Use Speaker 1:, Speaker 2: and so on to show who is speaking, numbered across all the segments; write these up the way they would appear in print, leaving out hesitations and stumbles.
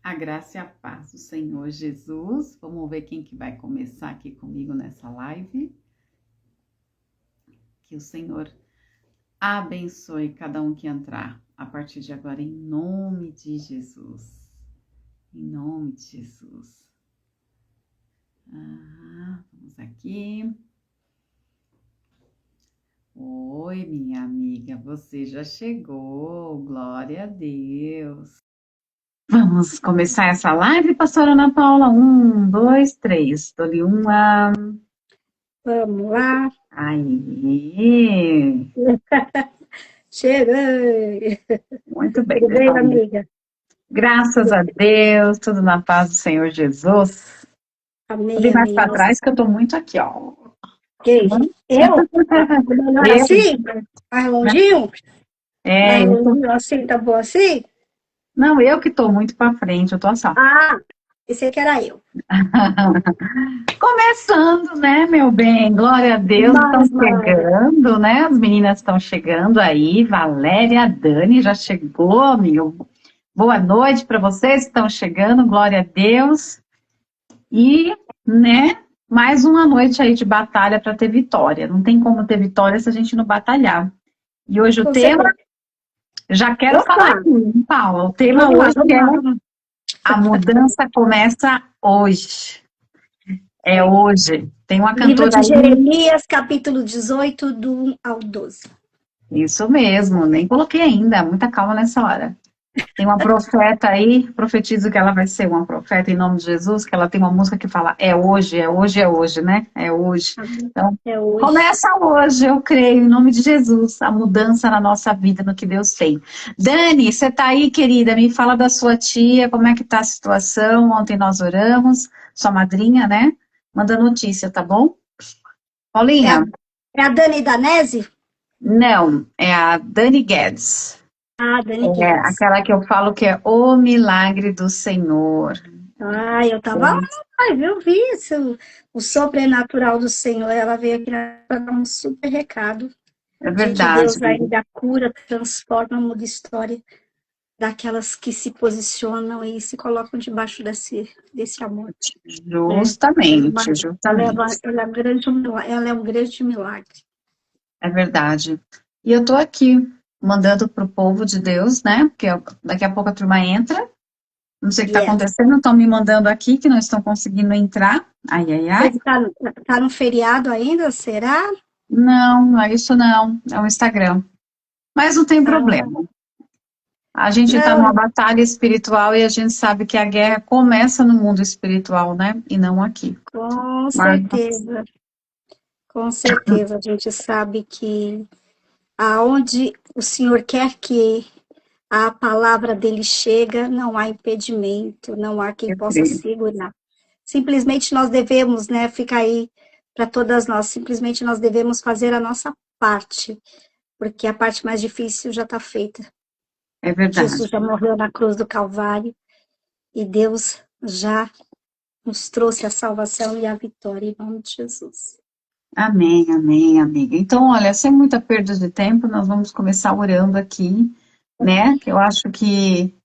Speaker 1: A graça e a paz do Senhor Jesus. Vamos ver quem que vai começar aqui comigo nessa live. Que o Senhor abençoe cada um que entrar a partir de agora, em nome de Jesus. Em nome de Jesus. Vamos aqui. Oi, minha amiga, você já chegou. Glória a Deus. Vamos começar essa live, pastora Ana Paula? 1, 2, 3. Dou-lhe uma.
Speaker 2: Vamos lá.
Speaker 1: Aí.
Speaker 2: Cheguei.
Speaker 1: Muito bem.
Speaker 2: Tudo bem, amiga?
Speaker 1: Graças a Deus, tudo na paz do Senhor Jesus. Vou vir
Speaker 2: Amém,
Speaker 1: mais
Speaker 2: amém.
Speaker 1: para trás que eu estou muito aqui, ó.
Speaker 2: Quem? Eu? Melhor
Speaker 1: Eu,
Speaker 2: assim? Mais longinho?
Speaker 1: é,
Speaker 2: Mais
Speaker 1: eu tô,
Speaker 2: longinho assim, tá bom assim?
Speaker 1: não, eu que estou muito para frente, eu estou assim, ó.
Speaker 2: Ah, pensei que era eu.
Speaker 1: Começando, né, meu bem? Glória a Deus, estão
Speaker 2: Mas,
Speaker 1: chegando, né? As meninas estão chegando aí. Valéria, Dani já chegou, amigo. Boa noite para vocês que estão chegando, glória a Deus. E, né, mais uma noite aí de batalha para ter vitória. Não tem como ter vitória se a gente não batalhar. E hoje o
Speaker 2: com
Speaker 1: tema,
Speaker 2: certeza.
Speaker 1: já quero falar
Speaker 2: Opa,
Speaker 1: aqui, hein, Paula? O tema
Speaker 2: vamos lá,
Speaker 1: hoje
Speaker 2: vamos
Speaker 1: é
Speaker 2: lá.
Speaker 1: a mudança começa hoje. É hoje. Tem uma
Speaker 2: Livro
Speaker 1: cantora
Speaker 2: de
Speaker 1: aí.
Speaker 2: Jeremias, capítulo 18, do 1 ao 12.
Speaker 1: Isso mesmo, nem coloquei ainda, muita calma nessa hora. Tem uma profeta aí, profetizo que ela vai ser uma profeta em nome de Jesus, que ela tem uma música que fala é hoje, é hoje, é hoje, né? É hoje. Então,
Speaker 2: É hoje.
Speaker 1: começa hoje, eu creio, em nome de Jesus, a mudança na nossa vida, no que Deus tem. Dani, você tá aí, querida? Me fala da sua tia, como é que tá a situação? Ontem nós oramos, sua madrinha, né? Manda notícia, tá bom?
Speaker 2: É a,
Speaker 1: Paulinha?
Speaker 2: é a Dani Danese?
Speaker 1: Não, é a Dani Guedes.
Speaker 2: Ah, Dani
Speaker 1: É
Speaker 2: Guedes.
Speaker 1: aquela que eu falo que é o milagre do Senhor.
Speaker 2: Ah, eu tava lá, eu vi isso, o sobrenatural do Senhor. Ela veio aqui para dar um super recado
Speaker 1: É
Speaker 2: de que
Speaker 1: verdade.
Speaker 2: Deus ainda cura, transforma, muda história daquelas que se posicionam e se colocam debaixo desse amor, né?
Speaker 1: Justamente, justamente.
Speaker 2: Ela é um grande milagre.
Speaker 1: É verdade. E eu tô aqui mandando pro povo de Deus, né? Porque daqui a pouco a turma entra. Não sei o que está
Speaker 2: Yes.
Speaker 1: acontecendo, estão me mandando aqui que não estão conseguindo entrar. Ai, ai, ai.
Speaker 2: Você tá no feriado ainda, será?
Speaker 1: Não, não é isso não. É o Instagram. Mas não tem
Speaker 2: Ah,
Speaker 1: problema. A gente está numa
Speaker 2: não,
Speaker 1: batalha espiritual e a gente sabe que a guerra começa no mundo espiritual, né? E não aqui.
Speaker 2: com
Speaker 1: Mas
Speaker 2: certeza, com certeza. A gente sabe que aonde o Senhor quer que a palavra dele chega, não há impedimento, não há quem
Speaker 1: eu
Speaker 2: possa
Speaker 1: creio.
Speaker 2: segurar. Simplesmente nós devemos, né, fica aí para todas nós, simplesmente nós devemos fazer a nossa parte, porque a parte mais difícil já está feita.
Speaker 1: É verdade.
Speaker 2: Jesus já morreu na cruz do Calvário e Deus já nos trouxe a salvação e a vitória em nome de Jesus.
Speaker 1: Amém, amém, amiga. Então, olha, sem muita perda de tempo, nós vamos começar orando aqui, né? Que eu acho que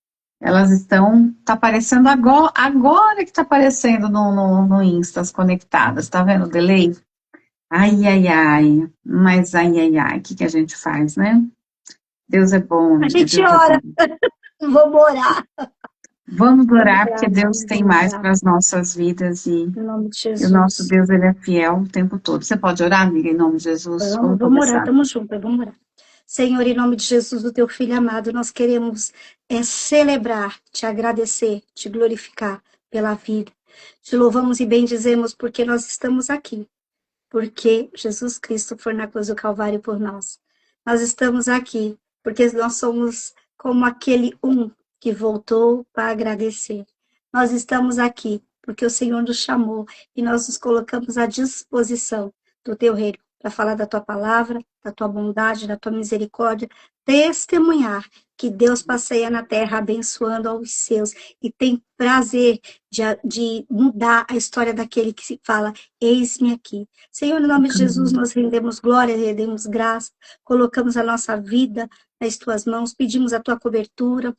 Speaker 1: elas estão, tá aparecendo agora que tá aparecendo no Insta, as conectadas, tá vendo o delay? Ai, ai, ai, mas ai, ai, ai, o que que a gente faz, né? Deus é bom,
Speaker 2: A
Speaker 1: amiga,
Speaker 2: gente
Speaker 1: Deus é bom.
Speaker 2: ora, vamos orar,
Speaker 1: Vamos
Speaker 2: vamos
Speaker 1: orar, porque
Speaker 2: orar,
Speaker 1: Deus
Speaker 2: vamos
Speaker 1: tem mais
Speaker 2: orar,
Speaker 1: para as nossas vidas
Speaker 2: em nome de
Speaker 1: e o nosso
Speaker 2: Jesus.
Speaker 1: Deus, ele é fiel o tempo todo. Você pode orar, amiga, em nome de Jesus?
Speaker 2: Vamos,
Speaker 1: Vamos
Speaker 2: vamos orar,
Speaker 1: começar.
Speaker 2: estamos juntos, vamos orar. Senhor, em nome de Jesus, o teu filho amado, nós queremos celebrar, te agradecer, te glorificar pela vida. Te louvamos e bendizemos porque nós estamos aqui, porque Jesus Cristo foi na cruz do Calvário por nós. Nós estamos aqui porque nós somos como aquele que voltou para agradecer. Nós estamos aqui porque o Senhor nos chamou e nós nos colocamos à disposição do teu reino para falar da tua palavra, da tua bondade, da tua misericórdia, testemunhar que Deus passeia na terra abençoando aos seus e tem prazer de mudar a história daquele que se fala, eis-me aqui. Senhor, em nome de Jesus, nós rendemos glória, rendemos graça, colocamos a nossa vida nas tuas mãos, pedimos a tua cobertura,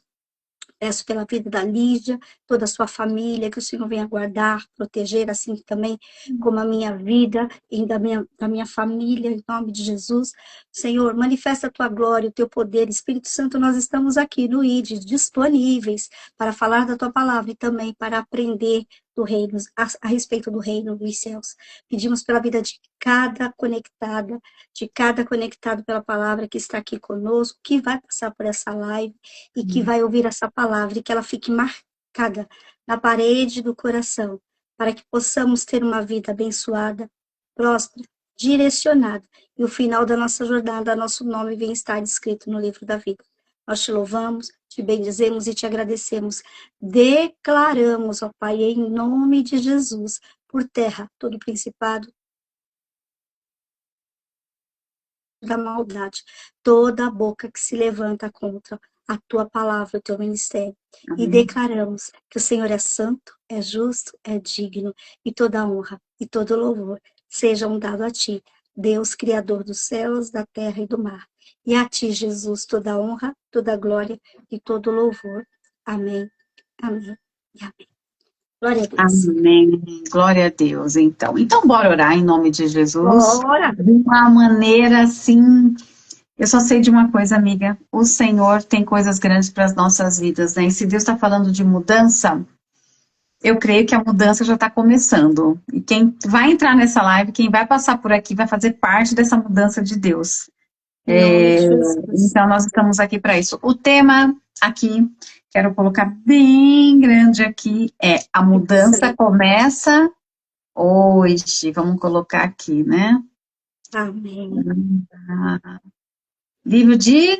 Speaker 2: Peço pela vida da Lídia, toda a sua família, que o Senhor venha guardar, proteger, assim também como a minha vida e da minha família, em nome de Jesus. Senhor, manifesta a tua glória, o teu poder. Espírito Santo, nós estamos aqui no ID, disponíveis para falar da tua palavra e também para aprender do reino, a respeito do reino dos céus. Pedimos pela vida de cada conectada, de cada conectado pela palavra que está aqui conosco, que vai passar por essa live e que vai ouvir essa palavra e que ela fique marcada na parede do coração, para que possamos ter uma vida abençoada, próspera, direcionada, e o final da nossa jornada, nosso nome vem estar escrito no livro da vida. Nós te louvamos, te bendizemos e te agradecemos. Declaramos, ó Pai, em nome de Jesus, por terra, todo principado da maldade, toda a boca que se levanta contra a tua palavra, o teu ministério.
Speaker 1: Amém.
Speaker 2: E declaramos que o Senhor é santo, é justo, é digno, e toda honra e todo louvor sejam dados a ti, Deus, Criador dos céus, da terra e do mar. E a ti, Jesus, toda honra, toda glória e todo louvor. Amém, amém e amém. Glória a Deus.
Speaker 1: Amém. Glória a Deus, então. Então, bora orar em nome de Jesus.
Speaker 2: Bora.
Speaker 1: De uma maneira assim. Eu só sei de uma coisa, amiga. O Senhor tem coisas grandes para as nossas vidas, né? E se Deus está falando de mudança, eu creio que a mudança já está começando. E quem vai entrar nessa live, quem vai passar por aqui, vai fazer parte dessa mudança de Deus.
Speaker 2: Em nome de Jesus.
Speaker 1: Então, nós estamos aqui para isso. O tema aqui, quero colocar bem grande aqui, é a mudança começa hoje. Vamos colocar aqui, né?
Speaker 2: Amém.
Speaker 1: Livro de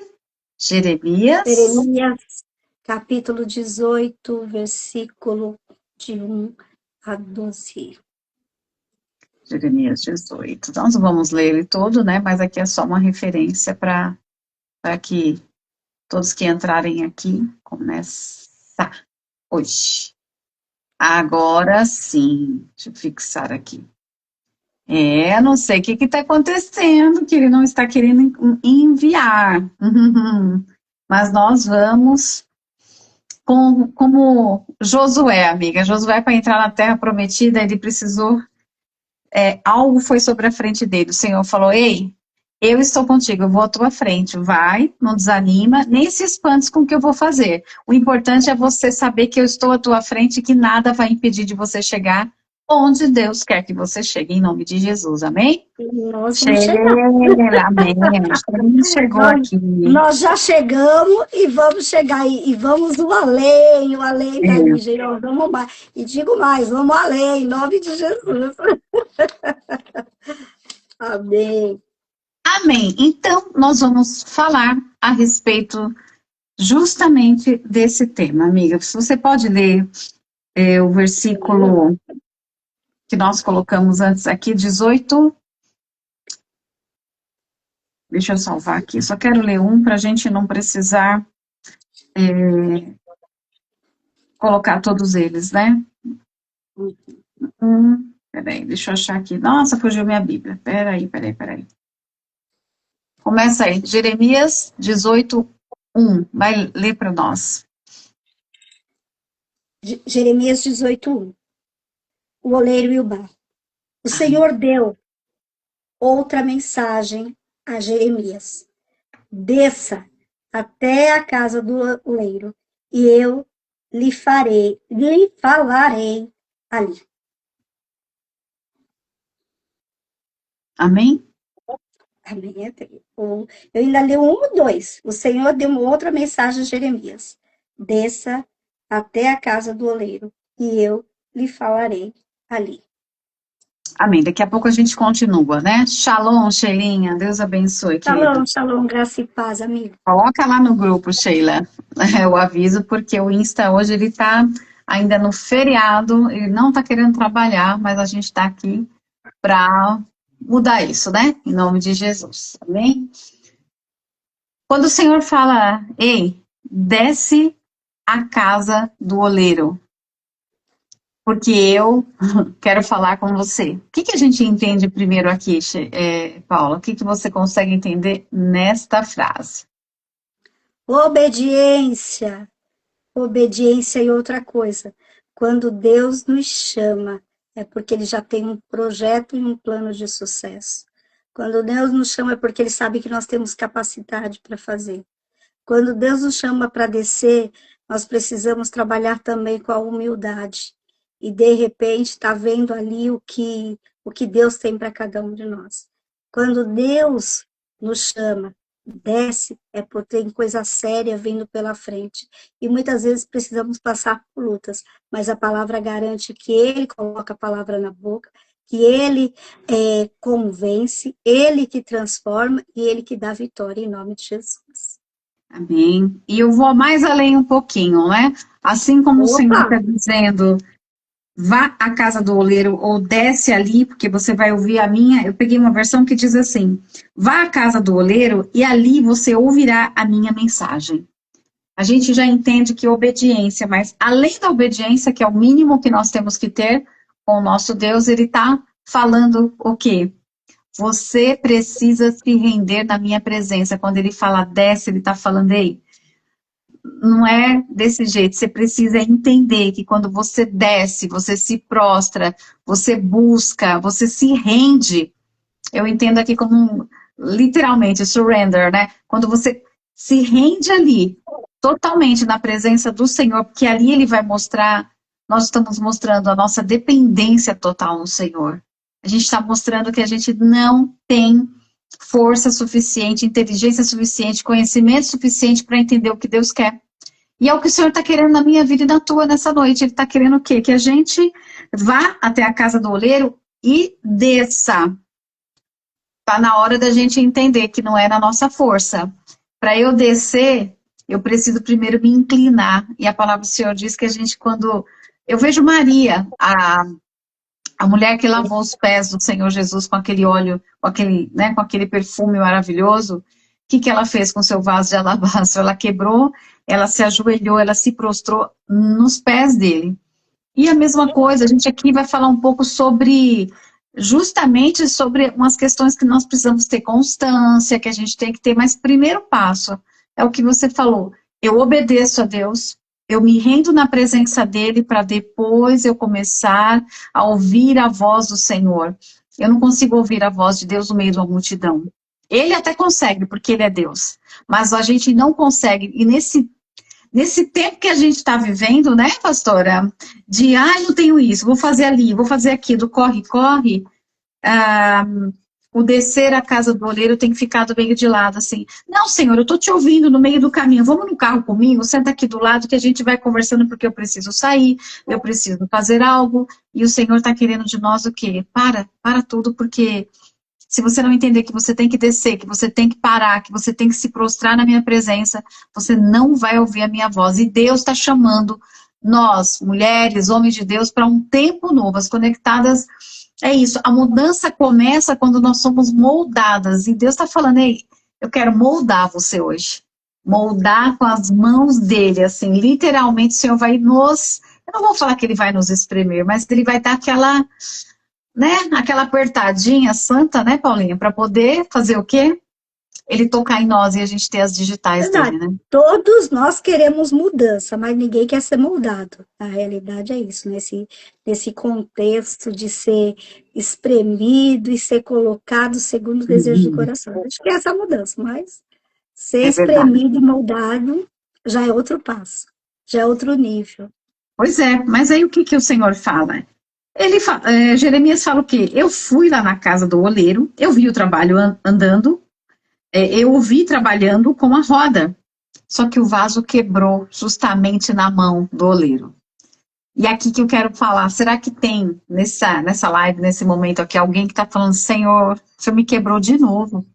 Speaker 1: Jeremias.
Speaker 2: Jeremias, capítulo 18, versículo de 1 a 12.
Speaker 1: Jeremias 18. Nós não vamos ler ele todo, né? Mas aqui é só uma referência para que todos que entrarem aqui começar hoje. Agora sim, deixa eu fixar aqui. Não sei o que está acontecendo, que ele não está querendo enviar. Mas nós vamos como Josué, amiga. Josué, para entrar na Terra Prometida, ele precisou. Algo foi sobre a frente dele. O Senhor falou: ei, eu estou contigo, eu vou à tua frente. Vai, não desanima, nem se espante com o que eu vou fazer. O importante é você saber que eu estou à tua frente e que nada vai impedir de você chegar onde Deus quer que você chegue, em nome de Jesus, amém?
Speaker 2: Nós vamos chegar.
Speaker 1: Amém. Chegou aqui.
Speaker 2: Nós já chegamos e vamos chegar. E vamos o além da Lígia. Vamos mais. E digo mais, vamos além, em nome de Jesus. Amém.
Speaker 1: Amém. Então, nós vamos falar a respeito justamente desse tema, amiga. Se você pode ler o versículo que nós colocamos antes aqui, 18. Deixa eu salvar aqui. Só quero ler um para a gente não precisar colocar todos eles, né? Peraí, deixa eu achar aqui. Nossa, fugiu minha Bíblia. Peraí. Começa aí. Jeremias 18, 1. Vai ler para nós.
Speaker 2: Jeremias 18, 1. O oleiro e o barro. O Senhor deu outra mensagem a Jeremias. Desça até a casa do oleiro, e eu lhe falarei ali.
Speaker 1: Amém?
Speaker 2: Amém. Eu ainda li 1 ou 2. O Senhor deu uma outra mensagem a Jeremias. Desça até a casa do oleiro, e eu lhe falarei ali.
Speaker 1: Amém. Daqui a pouco a gente continua, né? Shalom, Sheilinha. Deus abençoe, querida.
Speaker 2: Shalom, graça e paz, amigo.
Speaker 1: Coloca lá no grupo, Sheila, o aviso, porque o Insta hoje ele tá ainda no feriado, ele não tá querendo trabalhar, mas a gente tá aqui para mudar isso, né? Em nome de Jesus. Amém? Quando o Senhor fala, ei, desce a casa do oleiro, porque eu quero falar com você. O que a gente entende primeiro aqui, Paula? O que você consegue entender nesta frase?
Speaker 2: Obediência. obediência e outra coisa. Quando Deus nos chama, é porque Ele já tem um projeto e um plano de sucesso. Quando Deus nos chama, é porque Ele sabe que nós temos capacidade para fazer. Quando Deus nos chama para descer, nós precisamos trabalhar também com a humildade. E, de repente, está vendo ali o que Deus tem para cada um de nós. Quando Deus nos chama, desce, é porque tem coisa séria vindo pela frente. E muitas vezes precisamos passar por lutas, mas a palavra garante que Ele coloca a palavra na boca, que Ele convence, Ele que transforma e Ele que dá vitória em nome de Jesus.
Speaker 1: Amém. E eu vou mais além um pouquinho, né? Assim como o Senhor está dizendo, vá à casa do oleiro ou desce ali, porque você vai ouvir a minha. Eu peguei uma versão que diz assim: vá à casa do oleiro e ali você ouvirá a minha mensagem. A gente já entende que obediência, mas além da obediência, que é o mínimo que nós temos que ter com o nosso Deus, ele está falando o quê? Você precisa se render na minha presença. Quando ele fala desce, ele está falando, ei, não é desse jeito. Você precisa entender que quando você desce, você se prostra, você busca, você se rende. Eu entendo aqui como literalmente surrender, né? Quando você se rende ali, totalmente na presença do Senhor, porque ali ele vai mostrar, nós estamos mostrando a nossa dependência total no Senhor. A gente está mostrando que a gente não tem força suficiente, inteligência suficiente, conhecimento suficiente para entender o que Deus quer. E é o que o Senhor está querendo na minha vida e na tua nessa noite. Ele está querendo o quê? Que a gente vá até a casa do oleiro e desça. Está na hora da gente entender que não é na nossa força. Para eu descer, eu preciso primeiro me inclinar. E a palavra do Senhor diz que a gente, quando... Eu vejo Maria, a mulher que lavou os pés do Senhor Jesus com aquele óleo, com aquele perfume maravilhoso, o que ela fez com seu vaso de alabastro? Ela quebrou, ela se ajoelhou, ela se prostrou nos pés dele. E a mesma coisa, a gente aqui vai falar um pouco justamente sobre umas questões que nós precisamos ter constância, que a gente tem que ter, mas primeiro passo é o que você falou, eu obedeço a Deus, eu me rendo na presença dele para depois eu começar a ouvir a voz do Senhor. Eu não consigo ouvir a voz de Deus no meio de uma multidão. Ele até consegue, porque ele é Deus. Mas a gente não consegue. E nesse tempo que a gente está vivendo, né, pastora? De, não tenho isso, vou fazer ali, vou fazer aquilo, corre, corre. O descer à casa do oleiro tem que ficar do meio de lado, assim. Não, Senhor, eu estou te ouvindo no meio do caminho. Vamos no carro comigo, senta aqui do lado que a gente vai conversando porque eu preciso sair, eu preciso fazer algo. E o Senhor está querendo de nós o quê? Para tudo, porque se você não entender que você tem que descer, que você tem que parar, que você tem que se prostrar na minha presença, você não vai ouvir a minha voz. E Deus está chamando nós, mulheres, homens de Deus, para um tempo novo, as conectadas. É isso, a mudança começa quando nós somos moldadas. E Deus está falando, ei, eu quero moldar você hoje. Moldar com as mãos dele, assim, literalmente o Senhor vai nos... Eu não vou falar que ele vai nos espremer, mas ele vai dar aquela, né, aquela apertadinha santa, né, Paulinha, para poder fazer o quê? Ele tocar em nós e a gente ter as digitais dele, né?
Speaker 2: Todos nós queremos mudança, mas ninguém quer ser moldado. A realidade é isso, nesse contexto de ser espremido e ser colocado segundo o desejo do coração. A gente quer essa mudança, mas ser espremido e moldado já é outro passo, já é outro nível.
Speaker 1: Pois é, mas aí o que o Senhor fala? Jeremias fala o quê? Eu fui lá na casa do oleiro, eu vi o trabalho andando, eu o vi trabalhando com a roda, só que o vaso quebrou justamente na mão do oleiro. E aqui que eu quero falar, será que tem nessa live, nesse momento aqui, alguém que está falando, Senhor, o Senhor me quebrou de novo.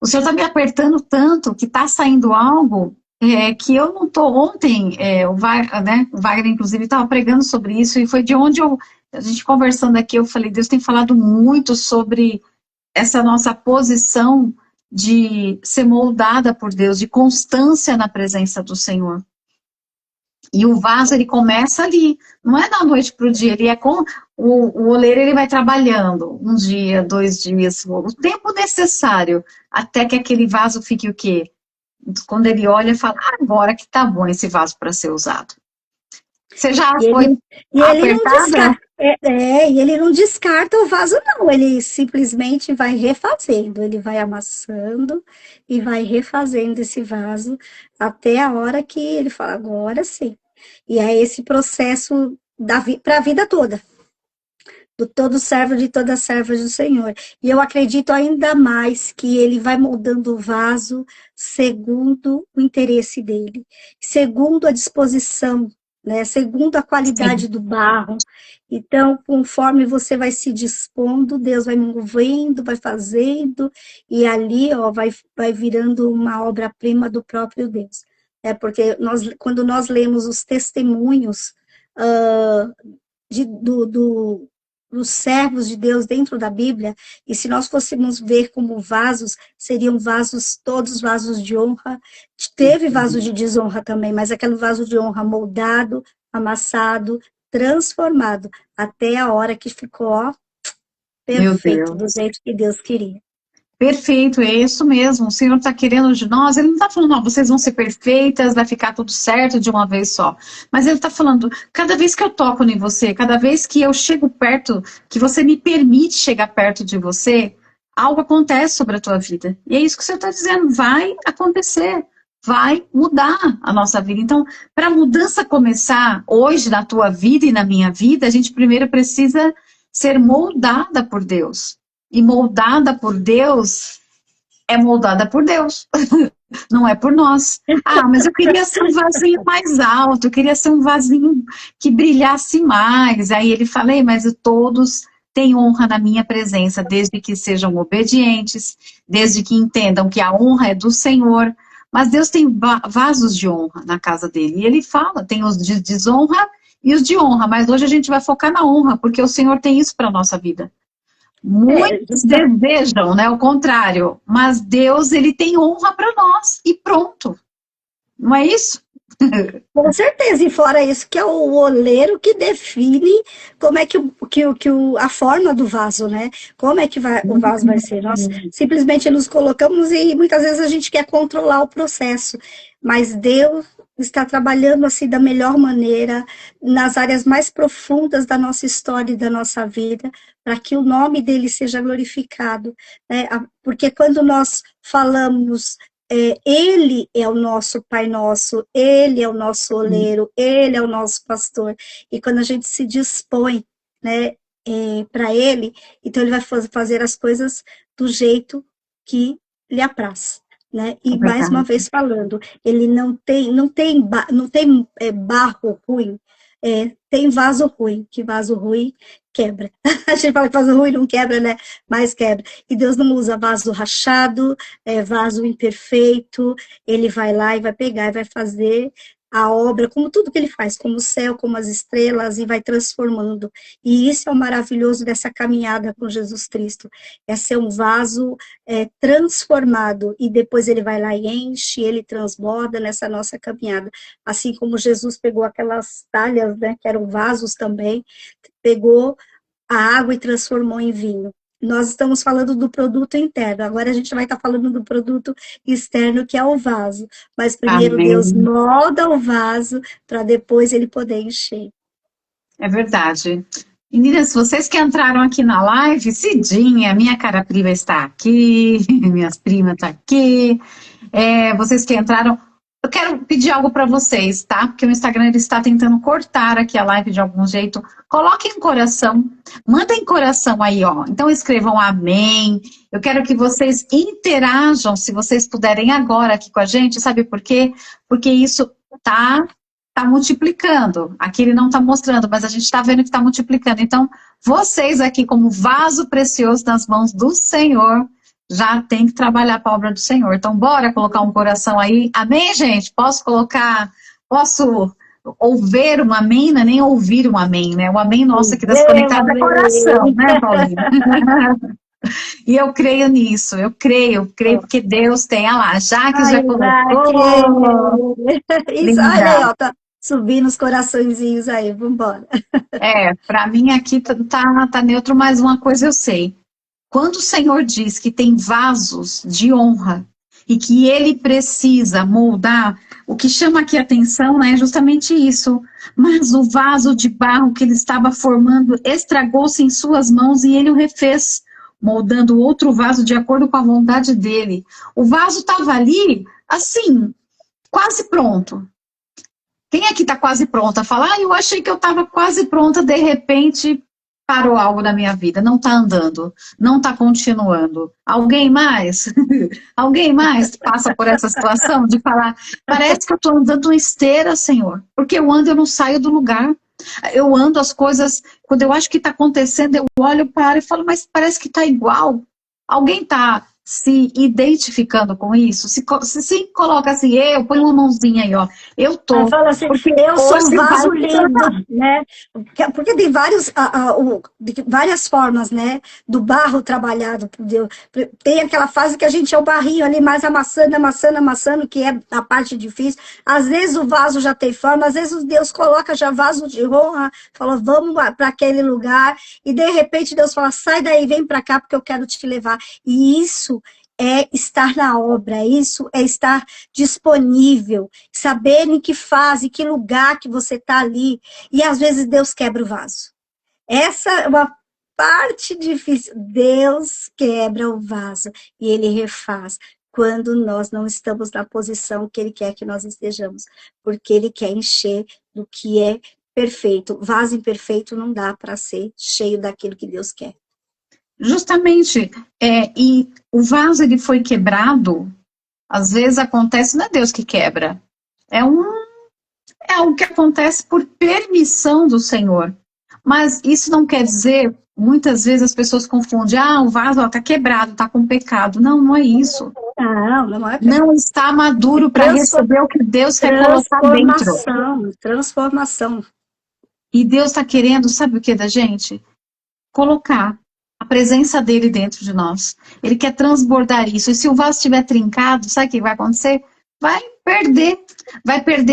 Speaker 1: O Senhor está me apertando tanto que está saindo algo que eu não estou... Ontem, o Wagner, inclusive, estava pregando sobre isso, e foi de onde a gente conversando aqui, eu falei, Deus tem falado muito sobre essa nossa posição de ser moldada por Deus, de constância na presença do Senhor. E o vaso, ele começa ali, não é da noite para o dia, ele é com o oleiro, ele vai trabalhando, um dia, 2 dias, o tempo necessário, até que aquele vaso fique o quê? quando ele olha e fala, agora que tá bom esse vaso para ser usado. Você já
Speaker 2: E
Speaker 1: foi
Speaker 2: ele, e ele não
Speaker 1: apertada?
Speaker 2: descarta, e ele não descarta o vaso, não. Ele simplesmente vai refazendo, ele vai amassando e vai refazendo esse vaso até a hora que ele fala, agora sim. E é esse processo para a vida toda, do todo servo de toda serva do Senhor. E eu acredito ainda mais que ele vai moldando o vaso segundo o interesse dele, segundo a disposição, né? Segundo a
Speaker 1: Sim,
Speaker 2: qualidade do barro. Então, conforme você vai se dispondo, Deus vai movendo, vai fazendo, e ali, ó, vai virando uma obra-prima do próprio Deus. É porque quando nós lemos os testemunhos uh, dos servos de Deus dentro da Bíblia, e se nós fôssemos ver como vasos, seriam vasos, todos vasos de honra. Teve vaso de desonra também, mas aquele vaso de honra moldado, amassado, transformado, até a hora que ficou, ó,
Speaker 1: meu
Speaker 2: perfeito, do
Speaker 1: Deus.
Speaker 2: jeito que Deus queria.
Speaker 1: Perfeito, é isso mesmo. O Senhor está querendo de nós. Ele não está falando, ó, vocês vão ser perfeitas, vai ficar tudo certo de uma vez só. Mas Ele está falando, cada vez que eu toco em você, cada vez que eu chego perto, que você me permite chegar perto de você, algo acontece sobre a tua vida. E é isso que o Senhor está dizendo, vai acontecer, vai mudar a nossa vida. Então, para a mudança começar hoje na tua vida e na minha vida, a gente primeiro precisa ser moldada por Deus. E moldada por Deus é moldada por Deus, não é por nós. Ah, mas eu queria ser um vasinho mais alto, eu queria ser um vasinho que brilhasse mais. Aí ele falei, mas todos têm honra na minha presença, desde que sejam obedientes, desde que entendam que a honra é do Senhor. Mas Deus tem vasos de honra na casa dele. E ele fala, tem os de desonra e os de honra. Mas hoje a gente vai focar na honra, porque o Senhor tem isso para a nossa vida.
Speaker 2: É,
Speaker 1: Muitos desejam, né, o contrário, mas Deus, ele tem honra para nós e pronto. Não é isso?
Speaker 2: com certeza, e fora isso, que é o oleiro que define como é a forma do vaso, né? Como é que o vaso vai ser. Nós simplesmente nos colocamos e muitas vezes a gente quer controlar o processo, mas Deus está trabalhando assim da melhor maneira, nas áreas mais profundas da nossa história e da nossa vida, para que o nome dele seja glorificado, né? Porque quando nós falamos ele é o nosso Pai Nosso, Ele é o nosso oleiro, Ele é o nosso pastor. E quando a gente se dispõe, né, para Ele, então Ele vai fazer as coisas do jeito que lhe apraz. Né?
Speaker 1: É
Speaker 2: E mais uma
Speaker 1: verdade.
Speaker 2: vez falando, ele não tem barro ruim, tem vaso ruim, que vaso ruim quebra. A gente fala que vaso ruim não quebra, né? Mas quebra. E Deus não usa vaso rachado, vaso imperfeito, ele vai lá e vai pegar e vai fazer a obra, como tudo que ele faz, como o céu, como as estrelas, e vai transformando. E isso é o maravilhoso dessa caminhada com Jesus Cristo, é ser um vaso transformado, e depois ele vai lá e enche, ele transborda nessa nossa caminhada. Assim como Jesus pegou aquelas talhas, né, que eram vasos também, pegou a água e transformou em vinho. Nós estamos falando do produto interno, agora a gente vai estar falando do produto externo, que é o vaso. Mas primeiro Deus
Speaker 1: Amém.
Speaker 2: molda o vaso para depois ele poder encher.
Speaker 1: É verdade. Meninas, vocês que entraram aqui na live, Cidinha, minha cara prima está aqui, minhas primas estão aqui. Vocês que entraram, eu quero pedir algo para vocês, tá? Porque o Instagram ele está tentando cortar aqui a live de algum jeito. Coloquem um coração, mandem coração aí, ó. Então escrevam amém. Eu quero que vocês interajam, se vocês puderem agora aqui com a gente, sabe por quê? Porque isso tá multiplicando. Aqui ele não está mostrando, mas a gente está vendo que está multiplicando. Então, vocês aqui como vaso precioso nas mãos do Senhor, já tem que trabalhar para a obra do Senhor. Então, bora colocar um coração aí. Amém, gente? Posso ouvir um amém? Não é nem ouvir um amém, né? O amém nosso aqui das conectadas é coração, né, Paulinha? E eu creio nisso, eu creio porque Deus tem, olha lá, Jaques já colocou.
Speaker 2: Isso, olha aí,
Speaker 1: Linda.
Speaker 2: ó, tá subindo os coraçõezinhos aí, vambora.
Speaker 1: Para mim aqui tá neutro, mas uma coisa eu sei. Quando o Senhor diz que tem vasos de honra, e que ele precisa moldar. O que chama aqui a atenção, né, é justamente isso. Mas o vaso de barro que ele estava formando estragou-se em suas mãos e ele o refez, moldando outro vaso de acordo com a vontade dele. O vaso estava ali, assim, quase pronto. Quem aqui está quase pronta? Fala, eu achei que eu estava quase pronta, de repente parou algo na minha vida, não está andando, não está continuando. Alguém mais? Alguém mais passa por essa situação de falar, parece que eu estou andando uma esteira, Senhor, porque eu ando, eu não saio do lugar. Eu ando, as coisas, quando eu acho que está acontecendo, eu olho para e falo, mas parece que está igual. Alguém está se identificando com isso? Se coloca assim, eu põe uma mãozinha aí, ó. Eu tô.
Speaker 2: Fala assim,
Speaker 1: Porque
Speaker 2: eu sou um vaso
Speaker 1: vai
Speaker 2: lindo, né? Porque tem várias formas, né? Do barro trabalhado por Deus. Tem aquela fase que a gente é o barrinho ali, mais amassando, amassando, amassando, que é a parte difícil. Às vezes o vaso já tem forma, às vezes Deus coloca já vaso de honra, fala, vamos para aquele lugar, e de repente Deus fala, sai daí, vem para cá, porque eu quero te levar. E isso é estar na obra, isso é estar disponível, saber em que fase, que lugar que você está ali, e às vezes Deus quebra o vaso. Essa é uma parte difícil. Deus quebra o vaso e Ele refaz quando nós não estamos na posição que Ele quer que nós estejamos, porque Ele quer encher do que é perfeito. Vaso imperfeito não dá para ser cheio daquilo que Deus quer.
Speaker 1: Justamente, e o vaso ele foi quebrado, às vezes acontece, não é Deus que quebra, é algo que acontece por permissão do Senhor. Mas isso não quer dizer, muitas vezes as pessoas confundem, o vaso está quebrado, está com pecado. Não, não é isso.
Speaker 2: Não é.
Speaker 1: Não está maduro para receber o que Deus quer colocar dentro.
Speaker 2: Transformação.
Speaker 1: E Deus está querendo, sabe o que da gente? Colocar a presença dele dentro de nós. Ele quer transbordar isso. E se o vaso estiver trincado, sabe o que vai acontecer? Vai perder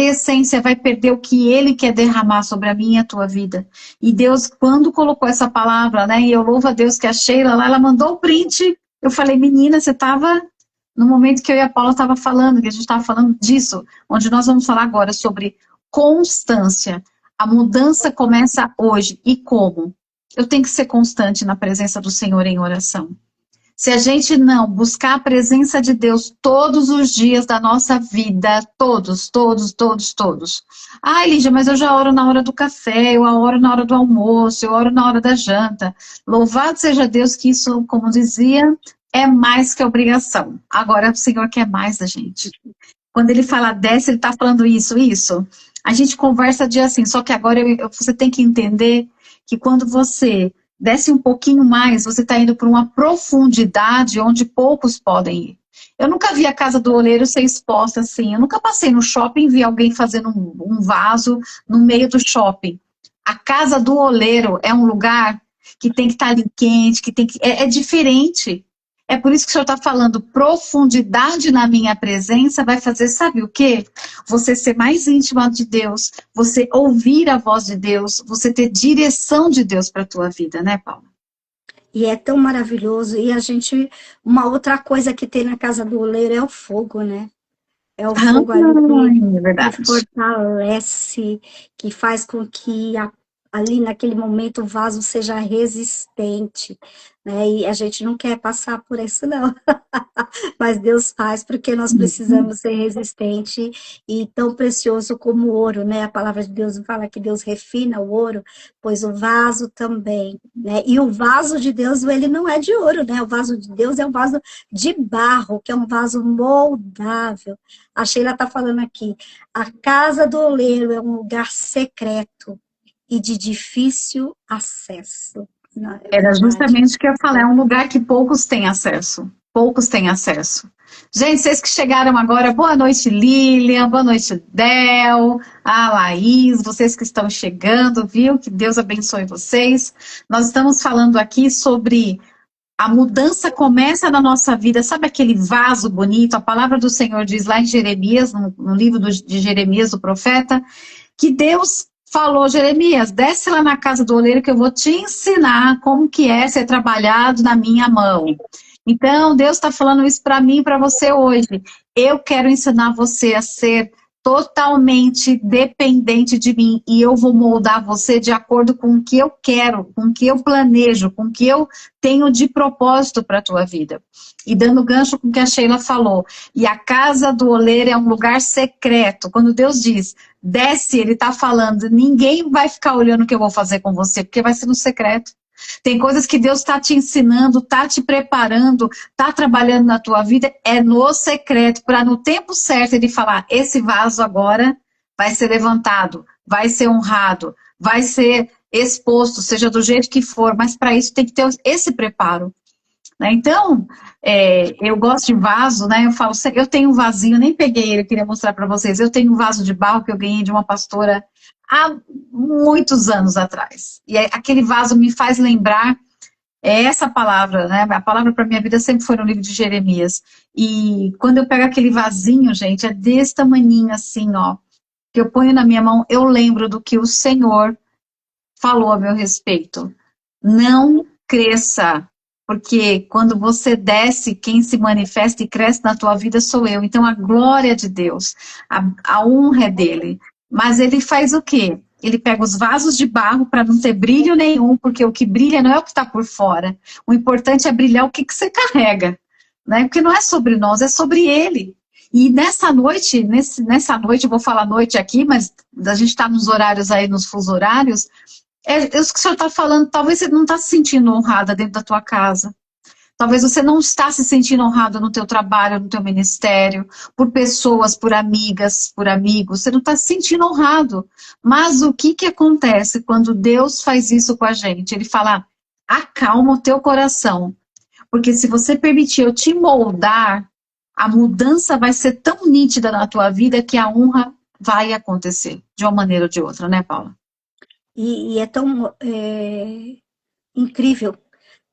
Speaker 1: a essência, vai perder o que ele quer derramar sobre a minha e a tua vida. E Deus, quando colocou essa palavra, né, e eu louvo a Deus que a Sheila lá, ela mandou o print, eu falei, menina, você estava, no momento que eu e a Paula estava falando, que a gente estava falando disso, onde nós vamos falar agora sobre constância. A mudança começa hoje. E como? Eu tenho que ser constante na presença do Senhor em oração. Se a gente não buscar a presença de Deus todos os dias da nossa vida, todos. Lígia, mas eu já oro na hora do café, eu oro na hora do almoço, eu oro na hora da janta. Louvado seja Deus que isso, como dizia, é mais que obrigação. Agora o Senhor quer mais da gente. Quando ele fala desce, ele está falando isso. A gente conversa de assim, só que agora você tem que entender que quando você desce um pouquinho mais, você está indo para uma profundidade onde poucos podem ir. Eu nunca vi a casa do oleiro ser exposta assim. Eu nunca passei no shopping e vi alguém fazendo um vaso no meio do shopping. A casa do oleiro é um lugar que tem que estar ali quente, é diferente. É por isso que o senhor está falando, profundidade na minha presença vai fazer, sabe o quê? Você ser mais íntima de Deus, você ouvir a voz de Deus, você ter direção de Deus para a tua vida, né, Paula?
Speaker 2: E é tão maravilhoso. E uma outra coisa que tem na casa do oleiro é o fogo, né? É o fogo ali que fortalece, que faz com que ali naquele momento o vaso seja resistente, né? E a gente não quer passar por isso, não. Mas Deus faz, porque nós precisamos ser resistente e tão precioso como o ouro, né? A palavra de Deus fala que Deus refina o ouro, pois o vaso também, né? E o vaso de Deus, ele não é de ouro, né? O vaso de Deus é um vaso de barro, que é um vaso moldável. A Sheila está falando aqui, a casa do oleiro é um lugar secreto e de difícil acesso. Não,
Speaker 1: Era justamente o que eu falei, é um lugar que poucos têm acesso. Poucos têm acesso. Gente, vocês que chegaram agora, boa noite, Lilian, boa noite, Del, a Laís, vocês que estão chegando, viu? Que Deus abençoe vocês. Nós estamos falando aqui sobre a mudança começa na nossa vida, sabe aquele vaso bonito? A palavra do Senhor diz lá em Jeremias, no livro de Jeremias, do profeta, que Deus falou, Jeremias, desce lá na casa do oleiro que eu vou te ensinar como que é ser trabalhado na minha mão. Então, Deus está falando isso para mim e para você hoje. Eu quero ensinar você a ser totalmente dependente de mim e eu vou moldar você de acordo com o que eu quero, com o que eu planejo, com o que eu tenho de propósito para a tua vida. E dando gancho com o que a Sheila falou, e a casa do oleiro é um lugar secreto. Quando Deus diz, desce, ele está falando, ninguém vai ficar olhando o que eu vou fazer com você, porque vai ser no secreto. Tem coisas que Deus está te ensinando, está te preparando, está trabalhando na tua vida, é no secreto, para no tempo certo ele falar, esse vaso agora vai ser levantado, vai ser honrado, vai ser exposto, seja do jeito que for, mas para isso tem que ter esse preparo. Né? Então, eu gosto de vaso, né? Eu falo, eu tenho um vasinho, nem peguei ele, queria mostrar para vocês. Eu tenho um vaso de barro que eu ganhei de uma pastora há muitos anos atrás. E aquele vaso me faz lembrar essa palavra, né? A palavra para minha vida sempre foi no livro de Jeremias. E quando eu pego aquele vasinho, gente, é desse tamaninho assim, ó, que eu ponho na minha mão, eu lembro do que o Senhor falou a meu respeito. Não cresça, porque quando você desce, quem se manifesta e cresce na tua vida sou eu. Então a glória de Deus, a honra é dele. Mas ele faz o quê? Ele pega os vasos de barro para não ter brilho nenhum, porque o que brilha não é o que está por fora. O importante é brilhar o que você carrega. Né? Porque não é sobre nós, é sobre ele. E nessa noite, eu vou falar noite aqui, mas a gente está nos horários aí, nos fusos horários, isso que o senhor está falando, talvez você não está se sentindo honrada dentro da tua casa. Talvez você não está se sentindo honrado no teu trabalho, no teu ministério, por pessoas, por amigas, por amigos. Você não está se sentindo honrado. Mas o que acontece quando Deus faz isso com a gente? Ele fala, acalma o teu coração. Porque se você permitir eu te moldar, a mudança vai ser tão nítida na tua vida que a honra vai acontecer, de uma maneira ou de outra, né, Paula?
Speaker 2: E é tão incrível,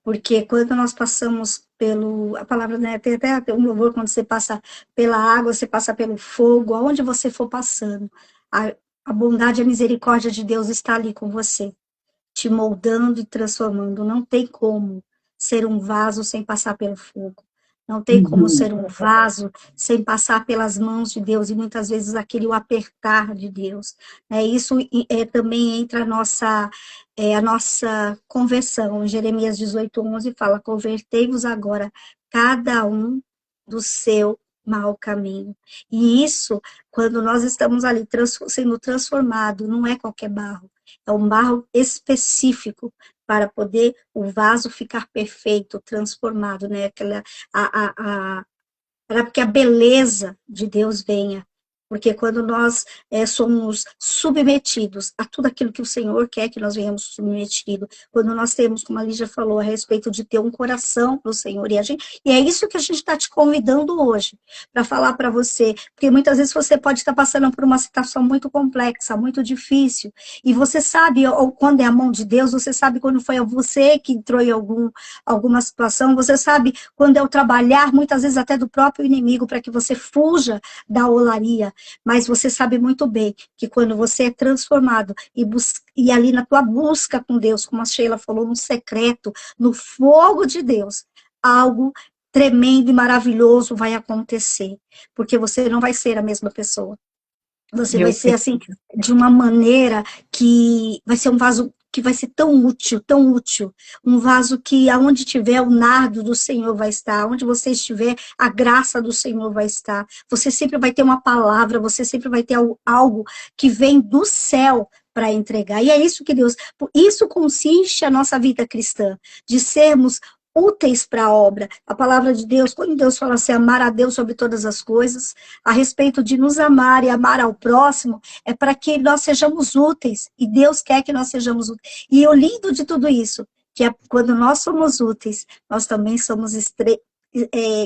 Speaker 2: porque quando nós passamos pelo, a palavra, né, tem até um louvor, quando você passa pela água, você passa pelo fogo, aonde você for passando, a bondade e a misericórdia de Deus está ali com você, te moldando e transformando. Não tem como ser um vaso sem passar pelo fogo. Não tem como ser um vaso sem passar pelas mãos de Deus, e muitas vezes aquele o apertar de Deus. Isso também entra a nossa conversão. Jeremias 18:11 fala, convertei-vos agora, cada um do seu mau caminho. E isso, quando nós estamos ali sendo transformado, não é qualquer barro, é um barro específico para poder o vaso ficar perfeito, transformado, né? Para que a beleza de Deus venha. Porque quando nós somos submetidos a tudo aquilo que o Senhor quer que nós venhamos submetidos, quando nós temos, como a Lígia falou, a respeito de ter um coração para o Senhor, e é isso que a gente está te convidando hoje, para falar para você, porque muitas vezes você pode estar passando por uma situação muito complexa, muito difícil, e você sabe, ou quando é a mão de Deus, você sabe quando foi você que entrou em alguma situação, você sabe quando é o trabalhar, muitas vezes até do próprio inimigo, para que você fuja da olaria. Mas você sabe muito bem que quando você é transformado e ali na tua busca com Deus, como a Sheila falou, no secreto, no fogo de Deus, algo tremendo e maravilhoso vai acontecer, porque você não vai ser a mesma pessoa. Você vai ser assim, de uma maneira que vai ser um vaso que vai ser tão útil, um vaso que aonde tiver o nardo do Senhor vai estar, onde você estiver, a graça do Senhor vai estar, você sempre vai ter uma palavra, você sempre vai ter algo que vem do céu para entregar, e é isso que Deus, isso consiste a nossa vida cristã, de sermos úteis para a obra. A palavra de Deus, quando Deus fala assim, amar a Deus sobre todas as coisas, a respeito de nos amar e amar ao próximo, é para que nós sejamos úteis, e Deus quer que nós sejamos úteis. E o lindo de tudo isso, que é quando nós somos úteis, nós também somos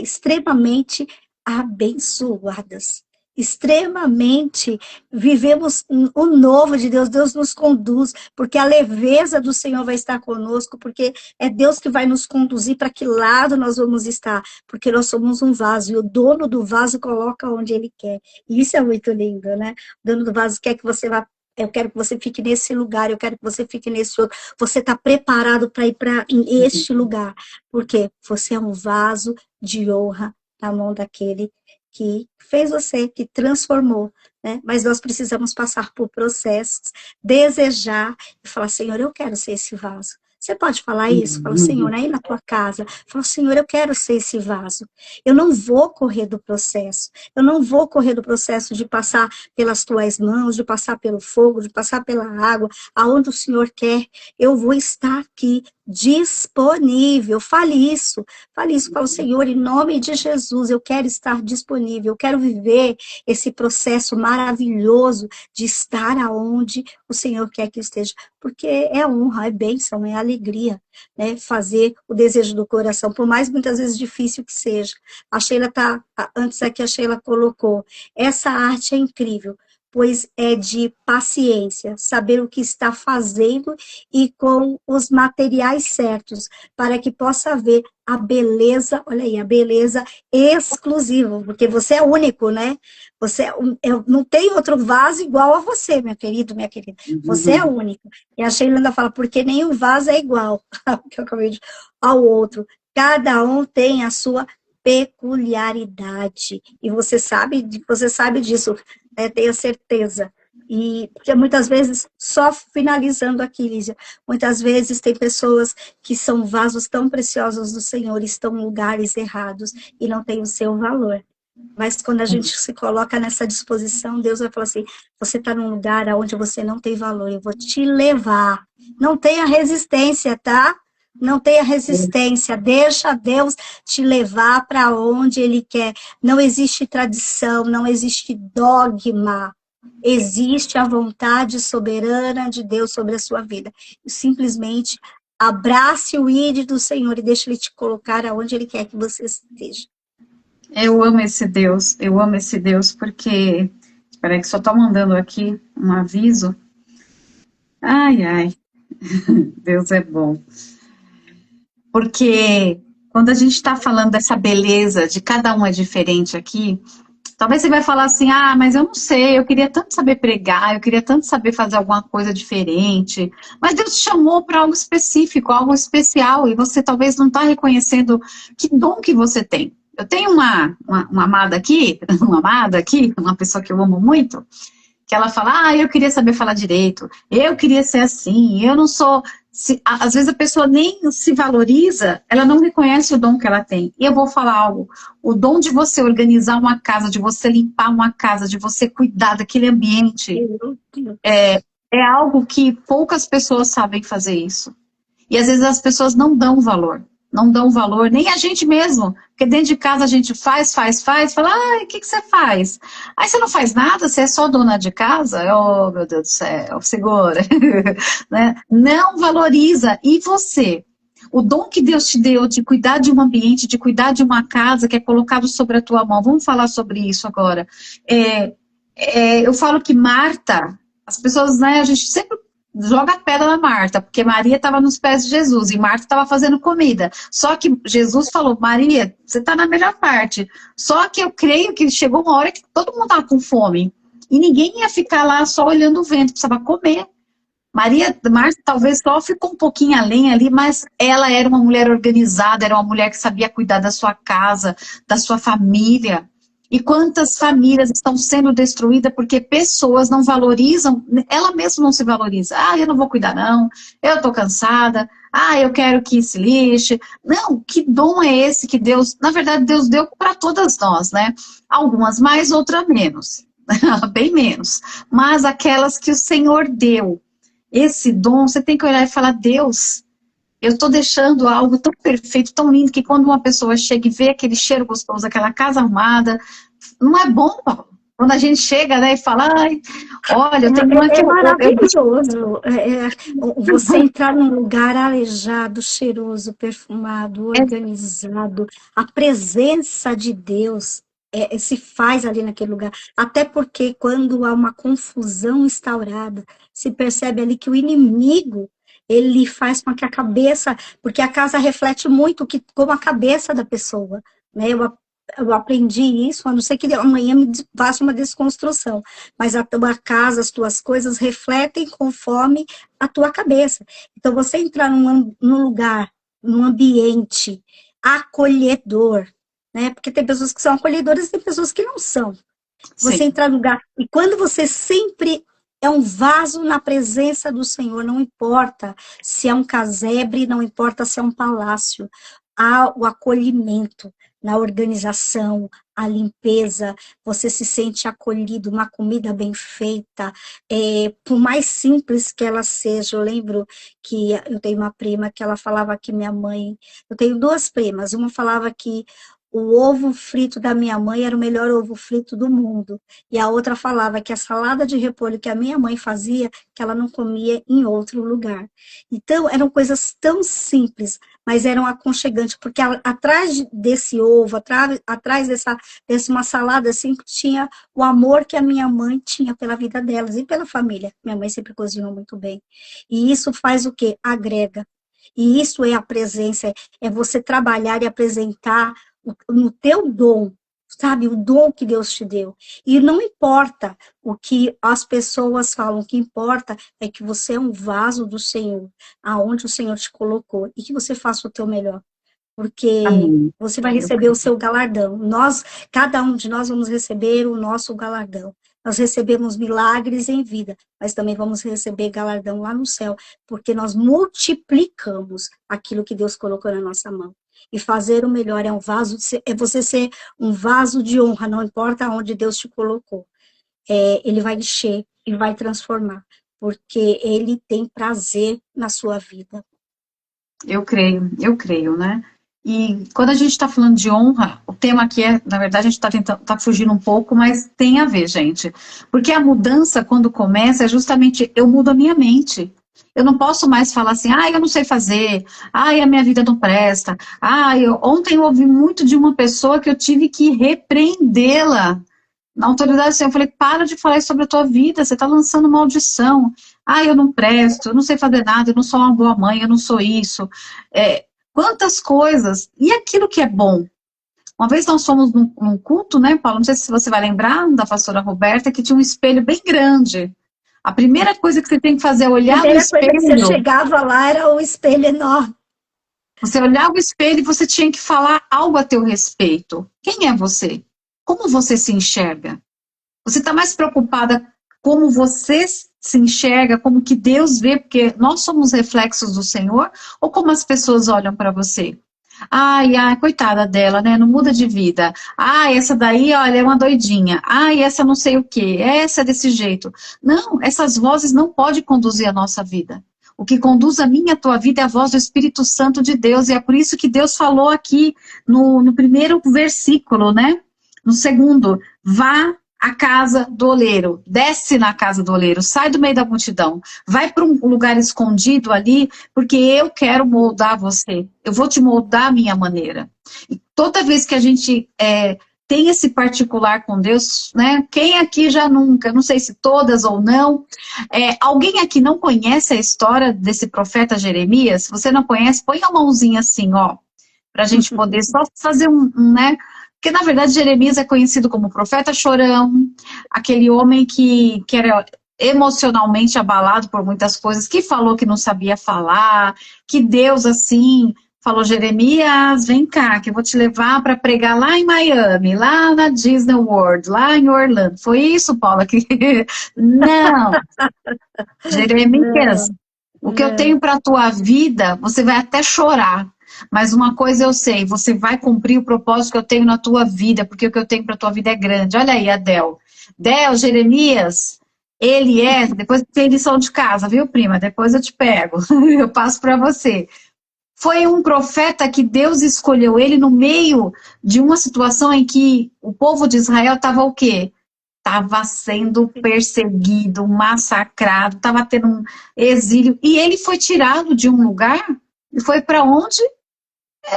Speaker 2: extremamente abençoadas. Extremamente, vivemos o novo de Deus, Deus nos conduz, porque a leveza do Senhor vai estar conosco, porque é Deus que vai nos conduzir para que lado nós vamos estar, porque nós somos um vaso, e o dono do vaso coloca onde ele quer, e isso é muito lindo, né? O dono do vaso quer que você vá Eu quero que você fique nesse lugar, eu quero que você fique nesse outro. Você está preparado para ir para este lugar, porque você é um vaso de honra na mão daquele que fez você, que transformou, né? Mas nós precisamos passar por processos, desejar e falar, Senhor, eu quero ser esse vaso. Você pode falar isso? Fala, Senhor, aí na tua casa, fala, Senhor, eu quero ser esse vaso. Eu não vou correr do processo. Eu não vou correr do processo de passar pelas tuas mãos, de passar pelo fogo, de passar pela água, aonde o Senhor quer. Eu vou estar aqui disponível. Fale isso. Fale isso para o Senhor, em nome de Jesus. Eu quero estar disponível. Eu quero viver esse processo maravilhoso de estar aonde o Senhor quer que eu esteja. Porque é honra, é bênção, é alegria, né? Fazer o desejo do coração, por mais muitas vezes difícil que seja. A Sheila antes aqui a Sheila colocou, essa arte é incrível, pois é de paciência, saber o que está fazendo e com os materiais certos, para que possa ver a beleza, olha aí, a beleza exclusiva, porque você é único, né? Não tem outro vaso igual a você, meu querido, minha querida. Você é único. E a Sheila ainda fala, porque nenhum vaso é igual que eu acabei de, ao outro. Cada um tem a sua peculiaridade. E você sabe disso, né? Tenha certeza. E porque muitas vezes, só finalizando aqui, Lígia, muitas vezes tem pessoas que são vasos tão preciosos do Senhor, estão em lugares errados e não têm o seu valor. Mas quando a gente se coloca nessa disposição, Deus vai falar assim, você está num lugar onde você não tem valor, eu vou te levar. Não tenha resistência, tá? Não tenha resistência, deixa Deus te levar para onde Ele quer. Não existe tradição, não existe dogma. Existe a vontade soberana de Deus sobre a sua vida. Simplesmente abrace o ID do Senhor e deixe Ele te colocar aonde Ele quer que você esteja.
Speaker 1: Eu amo esse Deus, porque, espera aí que só estou mandando aqui um aviso. Ai, ai, Deus é bom. Porque quando a gente está falando dessa beleza, de cada um é diferente aqui, talvez você vai falar assim, ah, mas eu não sei, eu queria tanto saber pregar, eu queria tanto saber fazer alguma coisa diferente, mas Deus te chamou para algo específico, algo especial, e você talvez não está reconhecendo que dom que você tem. Eu tenho uma amada aqui, uma pessoa que eu amo muito, que ela fala, ah, eu queria saber falar direito, eu queria ser assim, eu não sou... às vezes a pessoa nem se valoriza, ela não reconhece o dom que ela tem. E eu vou falar algo, o dom de você organizar uma casa, de você limpar uma casa, de você cuidar daquele ambiente, é algo que poucas pessoas sabem fazer isso. E às vezes as pessoas não dão valor, nem a gente mesmo, porque dentro de casa a gente faz, fala, ah, o que você faz? Aí você não faz nada, você é só dona de casa? Oh, meu Deus do céu, segura. Né? Não valoriza. E você? O dom que Deus te deu de cuidar de um ambiente, de cuidar de uma casa que é colocado sobre a tua mão, vamos falar sobre isso agora. Eu falo que Marta, as pessoas, né, a gente sempre joga pedra na Marta, porque Maria estava nos pés de Jesus e Marta estava fazendo comida. Só que Jesus falou, Maria, você está na melhor parte. Só que eu creio que chegou uma hora que todo mundo estava com fome. E ninguém ia ficar lá só olhando o vento, precisava comer. Marta talvez só ficou um pouquinho além ali, mas ela era uma mulher organizada, era uma mulher que sabia cuidar da sua casa, da sua família. E quantas famílias estão sendo destruídas porque pessoas não valorizam, ela mesma não se valoriza. Ah, eu não vou cuidar não, eu estou cansada, ah, eu quero que se lixe. Não, que dom é esse que Deus, na verdade Deus deu para todas nós, né? Algumas mais, outras menos, bem menos. Mas aquelas que o Senhor deu, esse dom, você tem que olhar e falar, Deus, eu estou deixando algo tão perfeito, tão lindo, que quando uma pessoa chega e vê aquele cheiro gostoso, aquela casa arrumada, não é bom, Paulo? Quando a gente chega, né, e fala, ai, olha, eu tenho uma que...
Speaker 2: É maravilhoso você entrar num lugar arejado, cheiroso, perfumado, organizado, a presença de Deus se faz ali naquele lugar, até porque quando há uma confusão instaurada, se percebe ali que o inimigo, ele faz com que a cabeça, porque a casa reflete muito como a cabeça da pessoa, né? eu aprendi isso, a não ser que amanhã me faça uma desconstrução, mas a tua casa, as tuas coisas refletem conforme a tua cabeça. Então, você entrar num lugar, num ambiente acolhedor, né? Porque tem pessoas que são acolhedoras e tem pessoas que não são. Você
Speaker 1: Sim.
Speaker 2: entrar no lugar, e quando você sempre é um vaso na presença do Senhor, não importa se é um casebre, não importa se é um palácio, há o acolhimento na organização, a limpeza, você se sente acolhido, uma comida bem feita, por mais simples que ela seja. Eu lembro que eu tenho uma prima que ela falava que minha mãe, eu tenho duas primas, uma falava que o ovo frito da minha mãe era o melhor ovo frito do mundo. E a outra falava que a salada de repolho que a minha mãe fazia, que ela não comia em outro lugar. Então, eram coisas tão simples, mas eram aconchegantes, porque atrás desse ovo, atrás dessa uma salada, sempre tinha o amor que a minha mãe tinha pela vida delas e pela família. Minha mãe sempre cozinhou muito bem. E isso faz o quê? Agrega. E isso é a presença, é você trabalhar e apresentar no teu dom, sabe, o dom que Deus te deu. E não importa o que as pessoas falam, o que importa é que você é um vaso do Senhor, aonde o Senhor te colocou, e que você faça o teu melhor, porque
Speaker 1: Amém.
Speaker 2: você vai receber o seu galardão. Cada um de nós vamos receber o nosso galardão. Nós recebemos milagres em vida, mas também vamos receber galardão lá no céu, porque nós multiplicamos aquilo que Deus colocou na nossa mão. E fazer o melhor é você ser um vaso de honra, não importa onde Deus te colocou. Ele vai encher e vai transformar, porque Ele tem prazer na sua vida.
Speaker 1: Eu creio, né? E quando a gente está falando de honra, o tema aqui na verdade, a gente está tentando, tá fugindo um pouco, mas tem a ver, gente. Porque a mudança, quando começa, é justamente eu mudo a minha mente. Eu não posso mais falar assim, eu não sei fazer, a minha vida não presta. Ontem eu ouvi muito de uma pessoa que eu tive que repreendê-la na autoridade, assim, eu falei, para de falar isso sobre a tua vida, você está lançando maldição. Eu não presto, eu não sei fazer nada, eu não sou uma boa mãe, eu não sou isso. Quantas coisas. E aquilo que é bom? Uma vez nós fomos num culto, né, Paulo? Não sei se você vai lembrar, da pastora Roberta, que tinha um espelho bem grande. A primeira coisa que você tem que fazer é olhar no
Speaker 2: A primeira coisa que você
Speaker 1: espelho.
Speaker 2: chegava lá era o espelho enorme.
Speaker 1: Você olhava o espelho e você tinha que falar algo a teu respeito. Quem é você? Como você se enxerga? Você está mais preocupada como você se enxerga, como que Deus vê, porque nós somos reflexos do Senhor, ou como as pessoas olham para você? Coitada dela, né? Não muda de vida. Essa daí, olha, é uma doidinha. Essa não sei o quê. Essa é desse jeito. Não, essas vozes não podem conduzir a nossa vida. O que conduz a minha e a tua vida é a voz do Espírito Santo de Deus, e é por isso que Deus falou aqui no primeiro versículo, né? No segundo, vá à casa do oleiro, desce na casa do oleiro, sai do meio da multidão, vai para um lugar escondido ali, porque eu quero moldar você, eu vou te moldar a minha maneira. E toda vez que a gente tem esse particular com Deus, né? Quem aqui já nunca, não sei se todas ou não, alguém aqui não conhece a história desse profeta Jeremias? Se você não conhece, põe a mãozinha assim, ó, para a gente poder só fazer né? Porque, na verdade, Jeremias é conhecido como profeta chorão, aquele homem que era emocionalmente abalado por muitas coisas, que falou que não sabia falar, que Deus, assim, falou, Jeremias, vem cá, que eu vou te levar para pregar lá em Miami, lá na Disney World, lá em Orlando. Foi isso, Paula? Não, Jeremias, o que eu tenho para a tua vida, você vai até chorar. Mas uma coisa eu sei, você vai cumprir o propósito que eu tenho na tua vida, porque o que eu tenho para a tua vida é grande. Olha aí, Adel. Jeremias, depois tem lição de casa, viu, prima? Depois eu te pego, eu passo para você. Foi um profeta que Deus escolheu ele no meio de uma situação em que o povo de Israel estava o quê? Estava sendo perseguido, massacrado, estava tendo um exílio. E ele foi tirado de um lugar e foi para onde?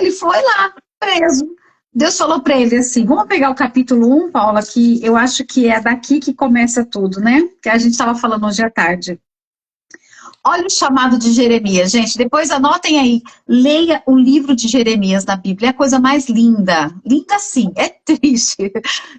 Speaker 1: Ele foi lá, preso. Deus falou para ele assim, vamos pegar o capítulo 1, Paula, que eu acho que é daqui que começa tudo, né? Que a gente estava falando hoje à tarde. Olha o chamado de Jeremias, gente. Depois anotem aí. Leia o livro de Jeremias na Bíblia. É a coisa mais linda. Linda sim, é triste.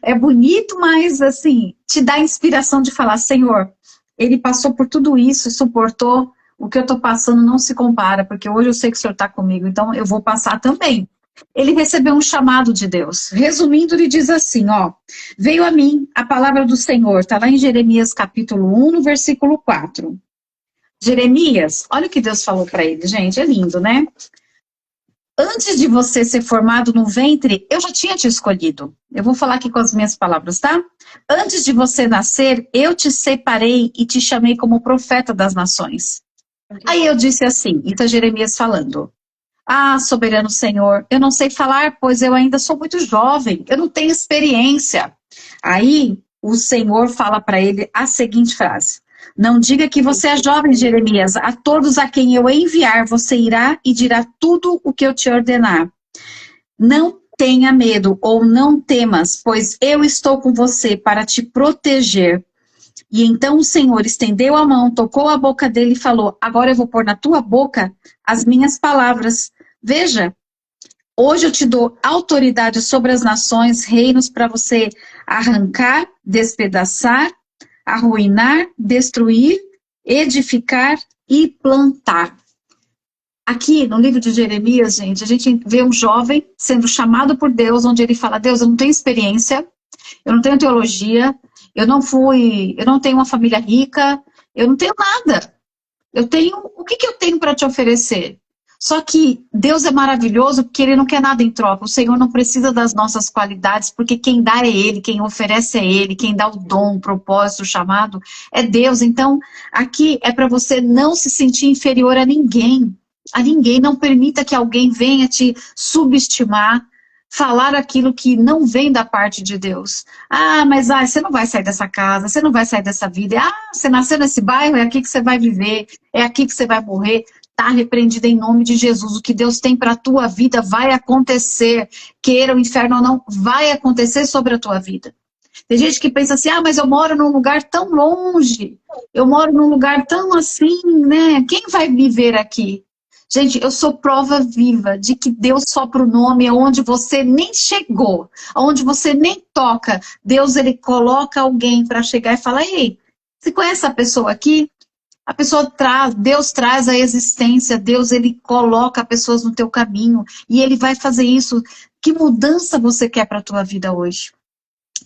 Speaker 1: É bonito, mas assim, te dá inspiração de falar, Senhor, ele passou por tudo isso, suportou. O que eu estou passando não se compara, porque hoje eu sei que o Senhor está comigo, então eu vou passar também. Ele recebeu um chamado de Deus. Resumindo, ele diz assim, ó, veio a mim a palavra do Senhor, está lá em Jeremias capítulo 1, no versículo 4. Jeremias, olha o que Deus falou para ele, gente, é lindo, né? Antes de você ser formado no ventre, eu já tinha te escolhido. Eu vou falar aqui com as minhas palavras, tá? Antes de você nascer, eu te separei e te chamei como profeta das nações. Aí eu disse assim, e está Jeremias falando, ah, soberano Senhor, eu não sei falar, pois eu ainda sou muito jovem, eu não tenho experiência. Aí o Senhor fala para ele a seguinte frase, não diga que você é jovem, Jeremias, a todos a quem eu enviar, você irá e dirá tudo o que eu te ordenar. Não tenha medo ou não temas, pois eu estou com você para te proteger. E então o Senhor estendeu a mão, tocou a boca dele e falou, agora eu vou pôr na tua boca as minhas palavras. Veja, hoje eu te dou autoridade sobre as nações, reinos para você arrancar, despedaçar, arruinar, destruir, edificar e plantar. Aqui no livro de Jeremias, gente, a gente vê um jovem sendo chamado por Deus, onde ele fala, Deus, eu não tenho experiência, eu não tenho teologia, eu não tenho uma família rica, eu não tenho nada. O que eu tenho para te oferecer? Só que Deus é maravilhoso porque Ele não quer nada em troca. O Senhor não precisa das nossas qualidades, porque quem dá é Ele, quem oferece é Ele, quem dá o dom, o propósito, o chamado é Deus. Então, aqui é para você não se sentir inferior a ninguém. A ninguém. Não permita que alguém venha te subestimar, falar aquilo que não vem da parte de Deus. Ah, mas você não vai sair dessa casa, você não vai sair dessa vida. Ah, você nasceu nesse bairro, é aqui que você vai viver, é aqui que você vai morrer. Está repreendido em nome de Jesus. O que Deus tem para a tua vida vai acontecer. Queira o inferno ou não, vai acontecer sobre a tua vida. Tem gente que pensa assim, ah, mas eu moro num lugar tão longe, eu moro num lugar tão assim, né? Quem vai viver aqui? Gente, eu sou prova viva de que Deus sopra o nome aonde você nem chegou, aonde você nem toca. Deus, Ele coloca alguém para chegar e falar, ei, você conhece essa pessoa aqui? A pessoa traz, Deus traz a existência, Deus, Ele coloca pessoas no teu caminho e Ele vai fazer isso. Que mudança você quer para a tua vida hoje?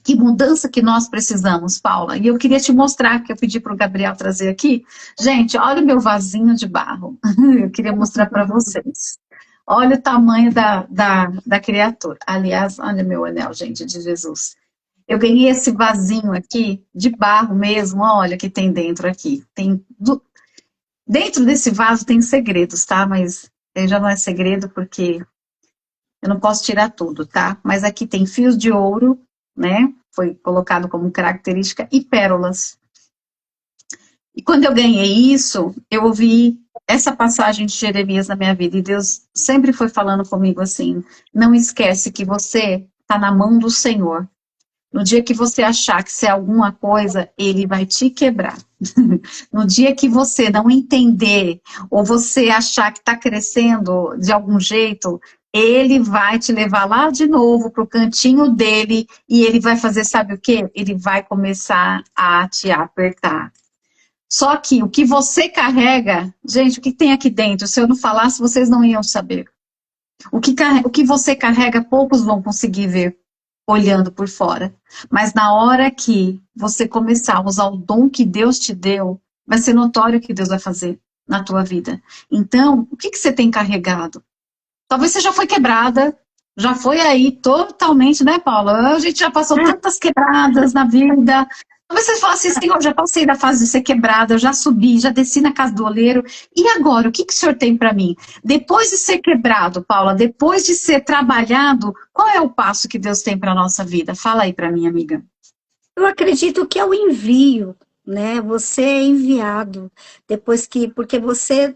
Speaker 1: Que mudança que nós precisamos, Paula? E eu queria te mostrar, que eu pedi para o Gabriel trazer aqui. Gente, olha o meu vasinho de barro. Eu queria mostrar para vocês. Olha o tamanho da criatura. Aliás, olha meu anel, gente, de Jesus. Eu ganhei esse vasinho aqui, de barro mesmo, olha o que tem dentro aqui. Dentro desse vaso tem segredos, tá? Mas já não é segredo porque eu não posso tirar tudo, tá? Mas aqui tem fios de ouro, né? Foi colocado como característica, e pérolas. E quando eu ganhei isso, eu ouvi essa passagem de Jeremias na minha vida, e Deus sempre foi falando comigo assim, não esquece que você está na mão do Senhor. No dia que você achar que você é alguma coisa, Ele vai te quebrar. No dia que você não entender, ou você achar que está crescendo de algum jeito, Ele vai te levar lá de novo para o cantinho dele, e Ele vai fazer, sabe o quê? Ele vai começar a te apertar. Só que o que você carrega, gente, o que tem aqui dentro? Se eu não falasse, vocês não iam saber. O que você carrega, poucos vão conseguir ver olhando por fora. Mas na hora que você começar a usar o dom que Deus te deu, vai ser notório o que Deus vai fazer na tua vida. Então, o que você tem carregado? Talvez você já foi quebrada, já foi aí totalmente, né, Paula? A gente já passou tantas quebradas na vida. Talvez você fale assim, Senhor, já passei da fase de ser quebrada, eu já subi, já desci na casa do oleiro. E agora, o que o Senhor tem para mim? Depois de ser quebrado, Paula, depois de ser trabalhado, qual é o passo que Deus tem para a nossa vida? Fala aí para mim, amiga.
Speaker 2: Eu acredito que é o envio. né? Você é enviado. Porque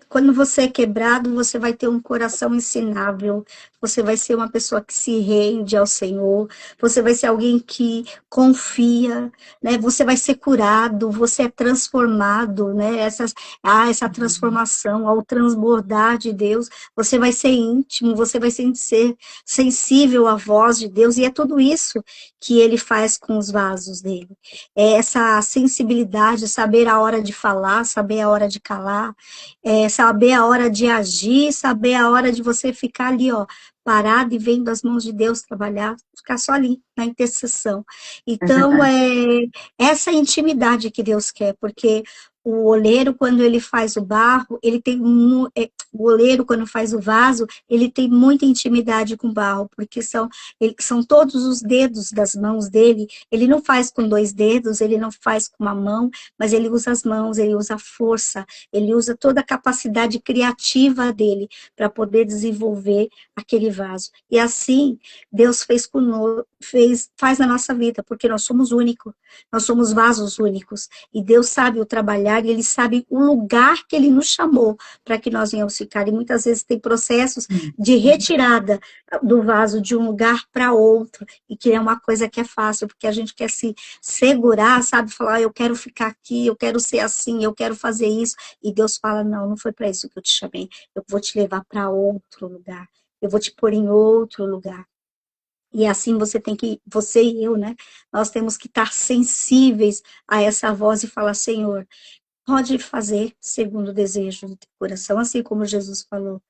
Speaker 2: quando você é quebrado, você vai ter um coração ensinável. Você vai ser uma pessoa que se rende ao Senhor. Você vai ser alguém que confia, né? Você vai ser curado. Você é transformado, né? Essa transformação ao transbordar de Deus. Você vai ser íntimo. Você vai ser sensível à voz de Deus. E é tudo isso que Ele faz com os vasos dele. É essa sensibilidade, saber a hora de falar, saber a hora de calar, saber a hora de agir, saber a hora de você ficar ali, ó, parado e vendo as mãos de Deus trabalhar, ficar só ali, na intercessão.
Speaker 1: É
Speaker 2: Então,
Speaker 1: verdade.
Speaker 2: essa intimidade que Deus quer, porque o oleiro, quando ele faz o barro, o oleiro, quando faz o vaso, ele tem muita intimidade com o barro, porque são todos os dedos das mãos dele. Ele não faz com 2 dedos, ele não faz com uma mão, mas ele usa as mãos, ele usa a força, ele usa toda a capacidade criativa dele para poder desenvolver aquele vaso. E assim, Deus faz na nossa vida, porque nós somos únicos, nós somos vasos únicos, e Deus sabe o trabalhar, e Ele sabe o lugar que Ele nos chamou para que nós venhamos ficar, e muitas vezes tem processos de retirada do vaso de um lugar para outro, e que é uma coisa que é fácil, porque a gente quer se segurar, sabe, falar, eu quero ficar aqui, eu quero ser assim, eu quero fazer isso, e Deus fala, não, não foi para isso que eu te chamei, eu vou te levar para outro lugar, eu vou te pôr em outro lugar. E assim você e eu, né? Nós temos que estar sensíveis a essa voz e falar, Senhor, pode fazer segundo o desejo do teu coração, assim como Jesus falou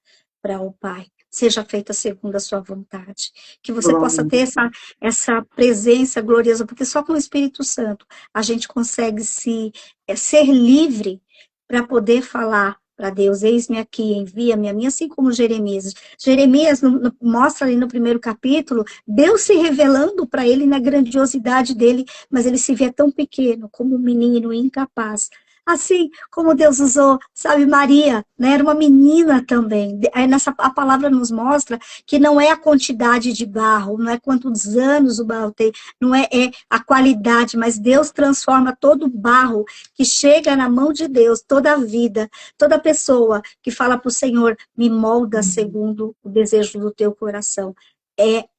Speaker 2: para o Pai. Seja feita segundo a sua vontade. Que você possa
Speaker 1: Glória.
Speaker 2: ter essa presença gloriosa, porque só com o Espírito Santo a gente consegue ser livre para poder falar para Deus, eis-me aqui, envia-me a mim, assim como Jeremias. Jeremias mostra ali no primeiro capítulo, Deus se revelando para ele na grandiosidade dele, mas ele se vê tão pequeno, como um menino incapaz. Assim como Deus usou, sabe, Maria, né, era uma menina também. Aí a palavra nos mostra que não é a quantidade de barro, não é quantos anos o barro tem, não é a qualidade, mas Deus transforma todo o barro que chega na mão de Deus, toda a vida, toda pessoa que fala para o Senhor, me molda segundo o desejo do teu coração.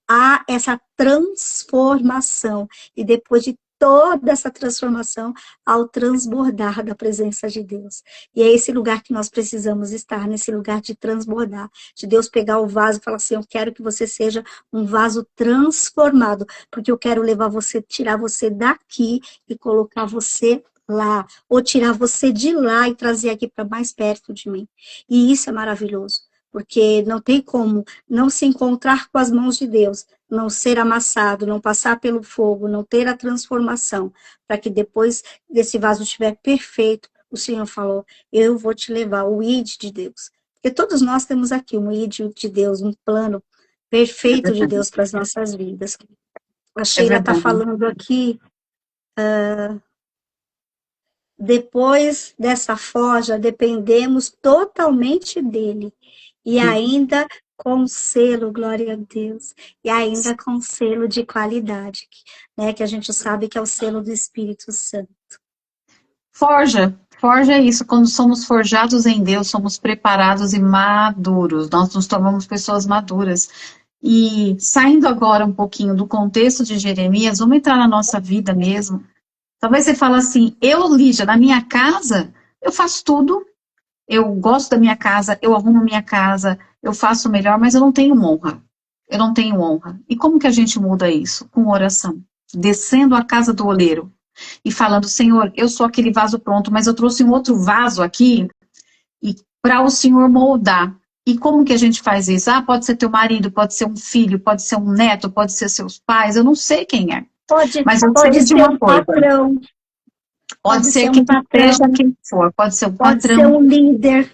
Speaker 2: Há essa transformação, e depois de toda essa transformação ao transbordar da presença de Deus. E é esse lugar que nós precisamos estar, nesse lugar de transbordar, de Deus pegar o vaso e falar assim, eu quero que você seja um vaso transformado, porque eu quero levar você, tirar você daqui e colocar você lá, ou tirar você de lá e trazer aqui para mais perto de mim. E isso é maravilhoso, porque não tem como não se encontrar com as mãos de Deus, não ser amassado, não passar pelo fogo, não ter a transformação, para que depois desse vaso estiver perfeito, o Senhor falou, eu vou te levar, o ID de Deus. Porque todos nós temos aqui um ID de Deus, um plano
Speaker 1: É
Speaker 2: perfeito de
Speaker 1: verdade.
Speaker 2: Deus para as nossas vidas. A
Speaker 1: É
Speaker 2: Sheila está
Speaker 1: verdade.
Speaker 2: falando aqui, depois dessa forja, dependemos totalmente dele. E ainda com selo, glória a Deus, e ainda com selo de qualidade, né, que a gente sabe que é o selo do Espírito Santo.
Speaker 1: Forja. Forja é isso. Quando somos forjados em Deus, somos preparados e maduros. Nós nos tornamos pessoas maduras. E saindo agora um pouquinho do contexto de Jeremias, vamos entrar na nossa vida mesmo. Talvez você fale assim, eu, Lígia, na minha casa, eu faço tudo, eu gosto da minha casa, eu arrumo minha casa, eu faço o melhor, mas eu não tenho honra. Eu não tenho honra. E como que a gente muda isso? Com oração. Descendo à casa do oleiro e falando, Senhor, eu sou aquele vaso pronto, mas eu trouxe um outro vaso aqui e para o Senhor moldar. E como que a gente faz isso? Ah, pode ser teu marido, pode ser um filho, pode ser um neto, pode ser seus pais, eu não sei quem é. Mas eu sei
Speaker 2: Pode
Speaker 1: de
Speaker 2: ser
Speaker 1: uma
Speaker 2: um
Speaker 1: coisa.
Speaker 2: patrão,
Speaker 1: Pode
Speaker 2: pode
Speaker 1: ser
Speaker 2: ser um
Speaker 1: quem seja
Speaker 2: patrão,
Speaker 1: quem for, pode ser um
Speaker 2: pode ser
Speaker 1: patrão.
Speaker 2: um líder.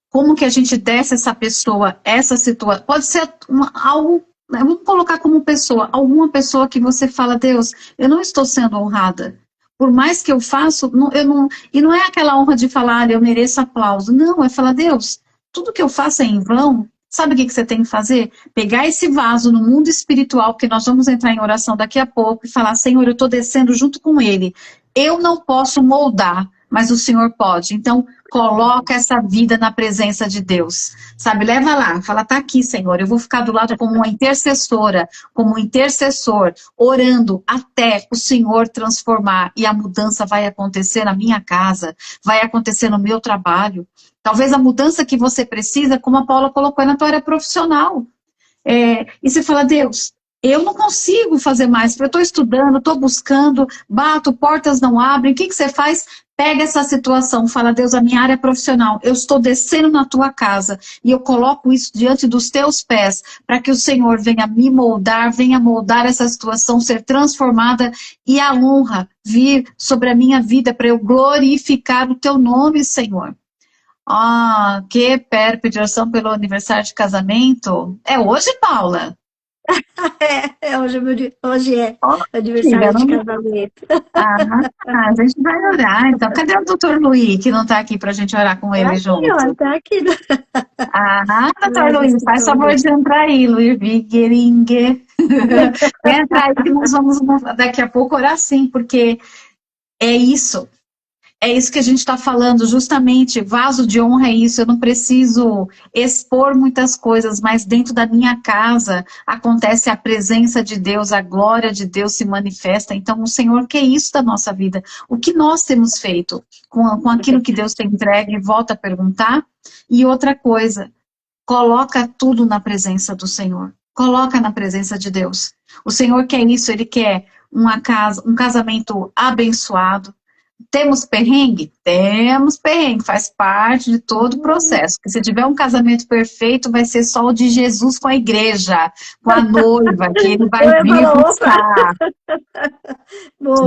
Speaker 1: Como que a gente desce essa pessoa, essa situação? Pode ser algo, né, vamos colocar como pessoa, alguma pessoa que você fala, Deus, eu não estou sendo honrada. Por mais que eu faço, e não é aquela honra de falar, eu mereço aplauso. Não, é falar, Deus, tudo que eu faço é em vão. Sabe o que você tem que fazer? Pegar esse vaso no mundo espiritual, porque nós vamos entrar em oração daqui a pouco, e falar, Senhor, eu estou descendo junto com ele. Eu não posso moldar, mas o Senhor pode. Então, coloca essa vida na presença de Deus. Sabe, leva lá, fala, tá aqui, Senhor, eu vou ficar do lado como uma intercessora, como um intercessor, orando até o Senhor transformar. E a mudança vai acontecer na minha casa, vai acontecer no meu trabalho. Talvez a mudança que você precisa, como a Paula colocou, é na tua área profissional. E você fala, Deus, eu não consigo fazer mais, porque eu estou estudando, estou buscando, bato, portas não abrem, o que você faz? Pega essa situação, fala, Deus, a minha área profissional, eu estou descendo na tua casa, e eu coloco isso diante dos teus pés, para que o Senhor venha me moldar, venha moldar essa situação, ser transformada, e a honra vir sobre a minha vida, para eu glorificar o teu nome, Senhor. Ah, que pedição pelo aniversário de casamento. É hoje, Paula?
Speaker 2: Hoje é
Speaker 1: Oh,
Speaker 2: aniversário de
Speaker 1: filha,
Speaker 2: casamento.
Speaker 1: a gente vai orar. Então, cadê o doutor Luiz, que não está aqui para a gente orar com ele junto?
Speaker 2: Tá aqui.
Speaker 1: Doutor Luiz, faz favor de entrar aí, Luiz Vigeringue. Entra aí que nós vamos daqui a pouco orar sim, porque é isso. É isso que a gente está falando, justamente, vaso de honra é isso, eu não preciso expor muitas coisas, mas dentro da minha casa acontece a presença de Deus, a glória de Deus se manifesta, então o Senhor quer isso da nossa vida. O que nós temos feito com aquilo que Deus tem entregue, volta a perguntar. E outra coisa, coloca tudo na presença do Senhor, coloca na presença de Deus. O Senhor quer isso, Ele quer um casamento abençoado. Temos perrengue? Temos perrengue, faz parte de todo o processo. Porque se tiver um casamento perfeito, vai ser só o de Jesus com a igreja, com a noiva, que ele vai vir buscar.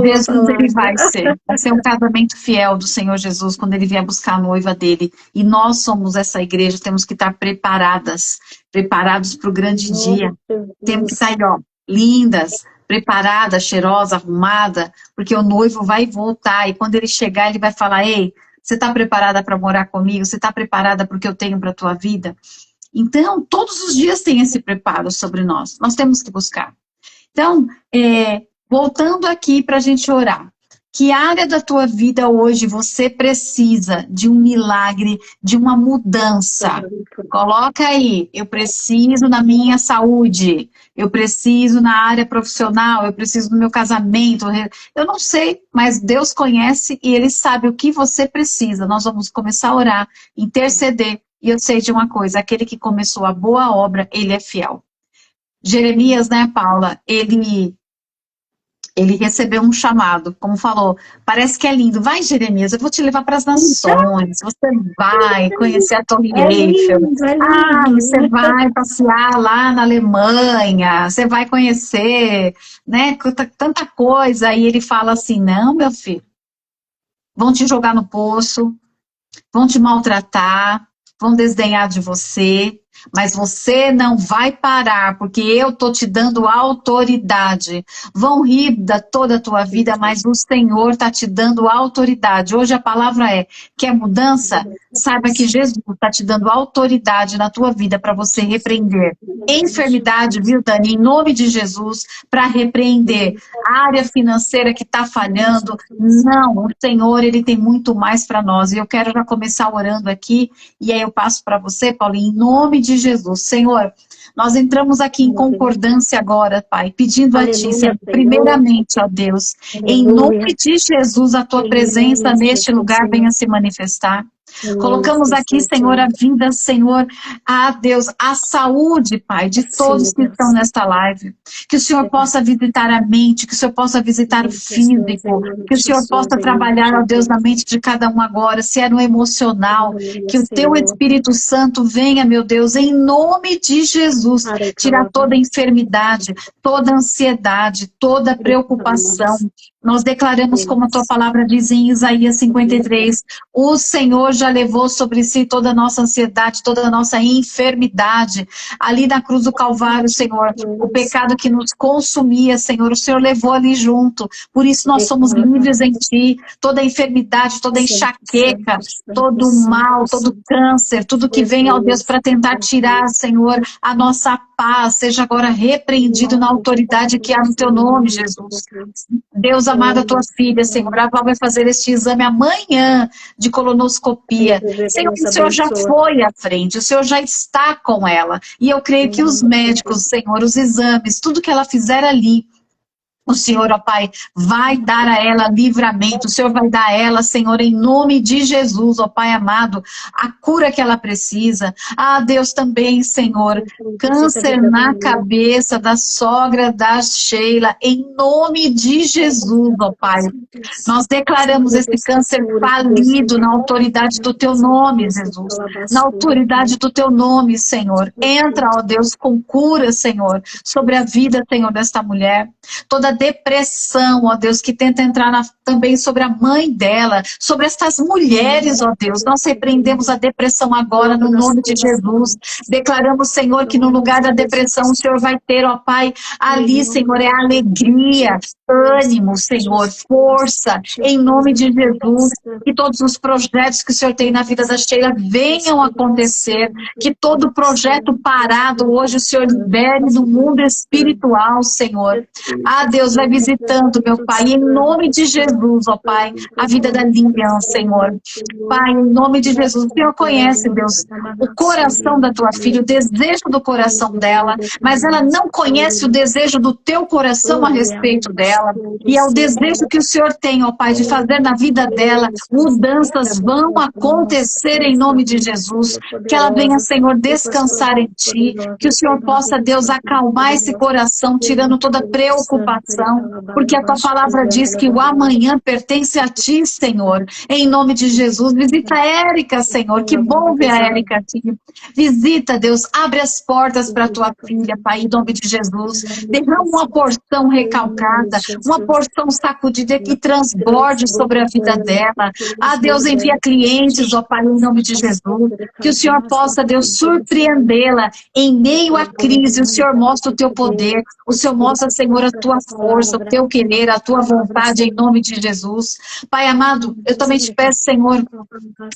Speaker 1: Jesus, ele vai ser um casamento fiel do Senhor Jesus, quando ele vier buscar a noiva dele. E nós somos essa igreja, temos que estar preparados para o grande dia. Temos que sair, lindas, preparada, cheirosa, arrumada, porque o noivo vai voltar, e quando ele chegar, ele vai falar, ei, você está preparada para morar comigo? Você está preparada para o que eu tenho para a tua vida? Então, todos os dias tem esse preparo sobre nós, nós temos que buscar. Então, voltando aqui para a gente orar, que área da tua vida hoje você precisa de um milagre, de uma mudança? Coloca aí, eu preciso na minha saúde, eu preciso na área profissional, eu preciso no meu casamento. Eu não sei, mas Deus conhece e Ele sabe o que você precisa. Nós vamos começar a orar, interceder. E eu sei de uma coisa, aquele que começou a boa obra, Ele é fiel. Jeremias, né, Paula, ele recebeu um chamado, como falou, parece que é lindo, vai Jeremias, eu vou te levar para as nações, você vai conhecer a Torre Eiffel, você vai passear lá na Alemanha, você vai conhecer, né, tanta coisa, e ele fala assim, não, meu filho, vão te jogar no poço, vão te maltratar, vão desdenhar de você, mas você não vai parar, porque eu estou te dando autoridade. Vão rir da toda a tua vida, mas o Senhor está te dando autoridade. Hoje a palavra é, quer mudança? Saiba que Jesus está te dando autoridade na tua vida para você repreender enfermidade, viu, Dani? Em nome de Jesus, para repreender a área financeira que está falhando. Não, o Senhor, Ele tem muito mais para nós. E eu quero já começar orando aqui, e aí eu passo para você, Paulinho, em nome de Jesus. Senhor, nós entramos aqui em concordância agora, Pai, pedindo a Ti, Senhor, primeiramente, ó Deus, em nome de Jesus, a Tua presença neste lugar venha se manifestar. Colocamos aqui, Senhor, a vida, Senhor, Deus, a saúde, Pai, de todos que estão nesta live. Que o Senhor possa visitar a mente, que o Senhor possa visitar o físico, que o Senhor possa trabalhar, ó Deus, na mente de cada um agora, se é no emocional, que o Teu Espírito Santo venha, meu Deus, em nome de Jesus, tirar toda enfermidade, toda ansiedade, toda preocupação. Nós declaramos, como a Tua palavra diz em Isaías 53, o Senhor já levou sobre si toda a nossa ansiedade, toda a nossa enfermidade. Ali na cruz do Calvário, Senhor, o pecado que nos consumia, Senhor, o Senhor levou ali junto. Por isso nós somos livres em Ti. Toda enfermidade, toda enxaqueca, todo mal, todo câncer, tudo que vem, ó Deus, para tentar tirar, Senhor, a nossa paz, seja agora repreendido na autoridade que há no Teu nome, Jesus. Deus, amada, tua filha, Senhor, a Val vai fazer este exame amanhã de colonoscopia. Senhor, o Senhor já foi à frente, o Senhor já está com ela. E eu creio que os médicos, Senhor, os exames, tudo que ela fizer ali, o Senhor, ó Pai, vai dar a ela livramento. O Senhor vai dar a ela, Senhor, em nome de Jesus, ó Pai amado, a cura que ela precisa. Ah, Deus, também, Senhor, câncer na cabeça da sogra da Sheila, em nome de Jesus, ó Pai. Nós declaramos esse câncer falido na autoridade do Teu nome, Jesus. Na autoridade do Teu nome, Senhor. Entra, ó Deus, com cura, Senhor, sobre a vida, Senhor, desta mulher. Toda depressão, ó Deus, que tenta entrar também sobre a mãe dela, sobre estas mulheres, ó Deus. Nós repreendemos a depressão agora no nome de Jesus. Declaramos, Senhor, que no lugar da depressão o Senhor vai ter, ó Pai, ali, Senhor, é alegria, ânimo, Senhor, força, em nome de Jesus. Que todos os projetos que o Senhor tem na vida da Sheila venham acontecer. Que todo projeto parado hoje o Senhor libere no mundo espiritual, Senhor. Ah, Deus, vai visitando, meu Pai, em nome de Jesus, ó Pai, a vida da Lilian, Senhor. Pai, em nome de Jesus, o Senhor conhece, Deus, o coração da tua filha, o desejo do coração dela, mas ela não conhece o desejo do teu coração a respeito dela. E é o desejo que o Senhor tem, ó Pai, de fazer na vida dela, mudanças vão acontecer em nome de Jesus. Que ela venha, Senhor, descansar em Ti, que o Senhor possa, Deus, acalmar esse coração, tirando toda preocupação, porque a tua palavra diz que o amanhã pertence a ti, Senhor. Em nome de Jesus, visita a Érica, Senhor. Que bom ver a Érica aqui. Visita, Deus, abre as portas para a tua filha, Pai, em nome de Jesus. Derrama uma porção recalcada, uma porção sacudida que transborde sobre a vida dela. Ah, Deus, envia clientes, ó Pai, em nome de Jesus. Que o Senhor possa, Deus, surpreendê-la em meio à crise. O Senhor mostra o teu poder, o Senhor mostra, Senhor, a tua força, o teu querer, a tua vontade, em nome de Jesus. Pai amado, eu também te peço, Senhor,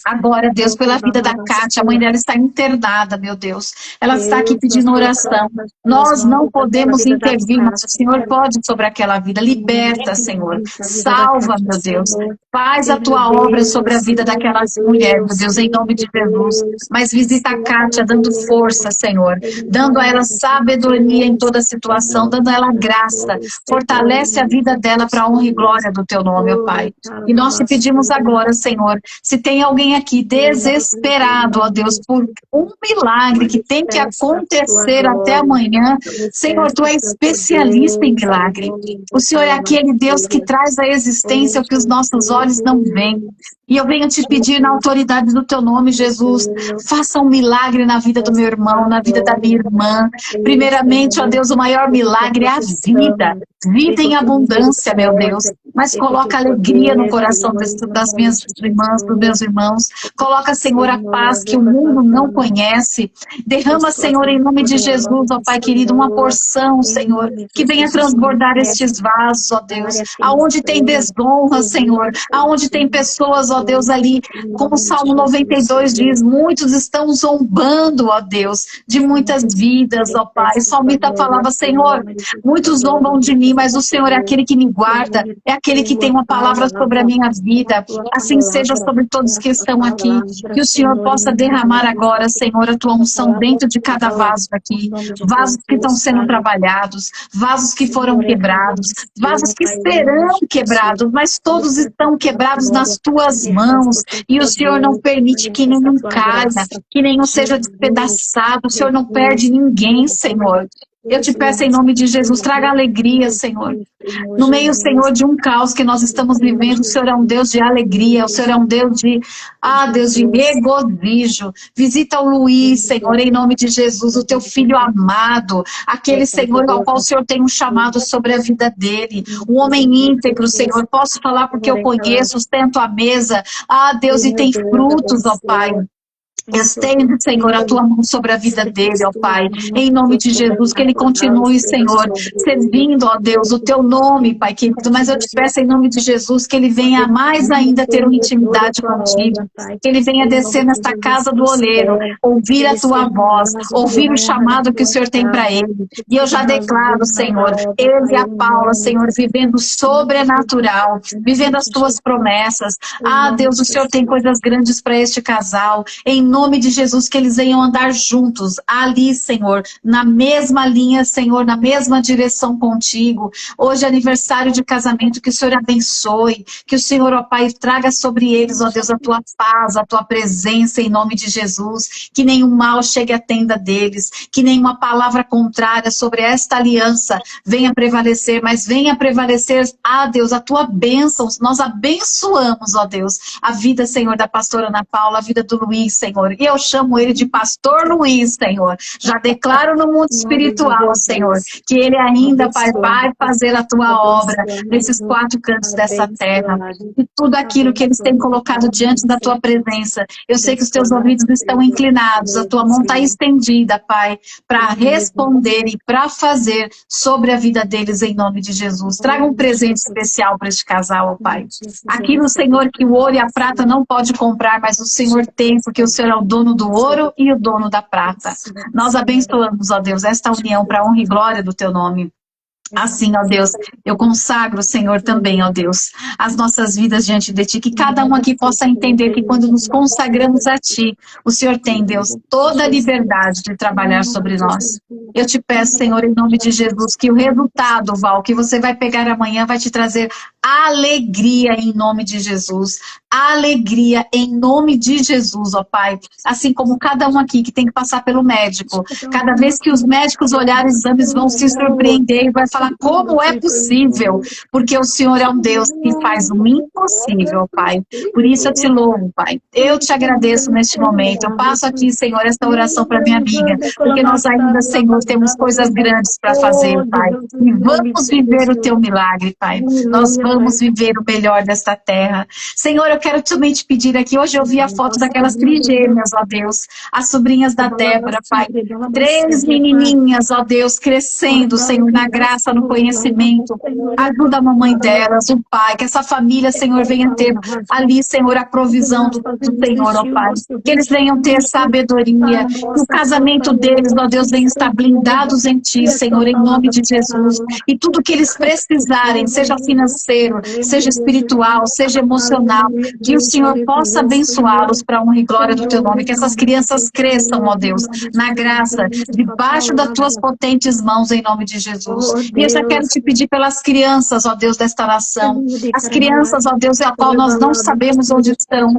Speaker 1: agora, Deus, pela vida da Kátia. A mãe dela está internada, meu Deus. Ela está aqui pedindo oração. Nós não podemos intervir, mas o Senhor pode sobre aquela vida. Liberta, Senhor. Salva, meu Deus. Faz a tua obra sobre a vida daquelas mulheres, meu Deus, em nome de Jesus. Mas visita a Kátia, dando força, Senhor. Dando a ela sabedoria em toda situação, dando a ela graça. Fortalece a vida dela para a honra e glória do teu nome, ó Pai. E nós te pedimos agora, Senhor, se tem alguém aqui desesperado, ó Deus, por um milagre que tem que acontecer até amanhã, Senhor, tu é especialista em milagre. O Senhor é aquele Deus que traz à existência o que os nossos olhos não veem. E eu venho te pedir na autoridade do teu nome, Jesus, faça um milagre na vida do meu irmão, na vida da minha irmã. Primeiramente, ó Deus, o maior milagre é a vida. Vida em abundância, meu Deus. Mas coloca alegria no coração das minhas irmãs, dos meus irmãos. Coloca, Senhor, a paz que o mundo não conhece. Derrama, Senhor, em nome de Jesus, ó Pai querido, uma porção, Senhor, que venha transbordar estes vasos, ó Deus. Aonde tem desonra, Senhor. Aonde tem pessoas, ó Deus, ali, como o Salmo 92 diz, muitos estão zombando, ó Deus, de muitas vidas, ó Pai. O salmista falava, Senhor, muitos zombam de mim, mas o Senhor é aquele que me guarda, é aquele que tem uma palavra sobre a minha vida. Assim seja sobre todos que estão aqui. Que o Senhor possa derramar agora, Senhor, a tua unção dentro de cada vaso aqui. Vasos que estão sendo trabalhados, vasos que foram quebrados, vasos que serão quebrados, mas todos estão quebrados nas tuas mãos. E o Senhor não permite que nenhum caia, que nenhum seja despedaçado. O Senhor não perde ninguém, Senhor. Eu te peço em nome de Jesus, traga alegria, Senhor. No meio, Senhor, de um caos que nós estamos vivendo, o Senhor é um Deus de alegria, o Senhor é um Deus de, Deus de regozijo. Visita o Luiz, Senhor, em nome de Jesus, o teu filho amado, aquele, Senhor, ao qual o Senhor tem um chamado sobre a vida dele. Um homem íntegro, Senhor, posso falar porque eu conheço, sento à mesa, Deus, e tem frutos, ó Pai. Estende, Senhor, a tua mão sobre a vida dele, ó Pai, em nome de Jesus, que ele continue, Senhor, servindo, ó Deus, o teu nome, Pai querido, mas eu te peço em nome de Jesus que ele venha mais ainda ter uma intimidade contigo, que ele venha descer nesta casa do oleiro, ouvir a tua voz, ouvir o chamado que o Senhor tem para ele, e eu já declaro, Senhor, ele e a Paula, Senhor, vivendo sobrenatural, vivendo as tuas promessas. Ah, Deus, o Senhor tem coisas grandes para este casal, em nome de Jesus, que eles venham andar juntos, ali, Senhor, na mesma linha, Senhor, na mesma direção contigo. Hoje é aniversário de casamento, que o Senhor abençoe, que o Senhor, ó Pai, traga sobre eles, ó Deus, a tua paz, a tua presença, em nome de Jesus, que nenhum mal chegue à tenda deles, que nenhuma palavra contrária sobre esta aliança venha prevalecer, mas venha prevalecer, ah Deus, a tua bênção, nós abençoamos, ó Deus, a vida, Senhor, da pastora Ana Paula, a vida do Luiz, Senhor, e eu chamo ele de Pastor Luiz, Senhor, já declaro no mundo espiritual, Senhor, que ele ainda, Pai, vai fazer a tua obra nesses 4 cantos dessa terra, e tudo aquilo que eles têm colocado diante da tua presença, eu sei que os teus ouvidos estão inclinados, a tua mão está estendida, Pai, para responder e para fazer sobre a vida deles em nome de Jesus. Traga um presente especial para este casal, ó Pai. Aquilo, Senhor, que o ouro e a prata não pode comprar, mas o Senhor tem, porque o Senhor é o dono do ouro e o dono da prata. Nós abençoamos, ó Deus, esta união para a honra e glória do teu nome. Assim, ó Deus, eu consagro, Senhor, também, ó Deus, as nossas vidas diante de Ti, que cada um aqui possa entender que quando nos consagramos a Ti, o Senhor tem, Deus, toda a liberdade de trabalhar sobre nós. Eu te peço, Senhor, em nome de Jesus, que o resultado, Val, que você vai pegar amanhã vai te trazer alegria em nome de Jesus. Alegria em nome de Jesus, ó Pai. Assim como cada um aqui que tem que passar pelo médico. Cada vez que os médicos olharem os exames vão se surpreender e vai falar como é possível. Porque o Senhor é um Deus que faz o impossível, Pai. Por isso eu te louvo, Pai. Eu te agradeço neste momento. Eu passo aqui, Senhor, esta oração para minha amiga. Porque nós ainda, Senhor, temos coisas grandes para fazer, Pai. E vamos viver o teu milagre, Pai. Nós vamos viver o melhor desta terra. Senhor, eu quero também te pedir aqui, hoje eu vi a foto daquelas trigêmeas, ó Deus, as sobrinhas da Débora, Pai. 3 menininhas, ó Deus, crescendo, Senhor, na graça, no conhecimento. Ajuda a mamãe delas, o pai, que essa família, Senhor, venha ter ali, Senhor, a provisão do Senhor, ó Pai. Que eles venham ter sabedoria, que o casamento deles, ó Deus, venha estar blindados em Ti, Senhor, em nome de Jesus. E tudo que eles precisarem, seja financeiro, seja espiritual, seja emocional, que o Senhor possa abençoá-los para a honra e glória do Teu nome, que essas crianças cresçam, ó Deus, na graça, debaixo das Tuas potentes mãos, em nome de Jesus. E eu já quero te pedir pelas crianças, ó Deus, desta nação, as crianças, ó Deus, a qual nós não sabemos onde estão,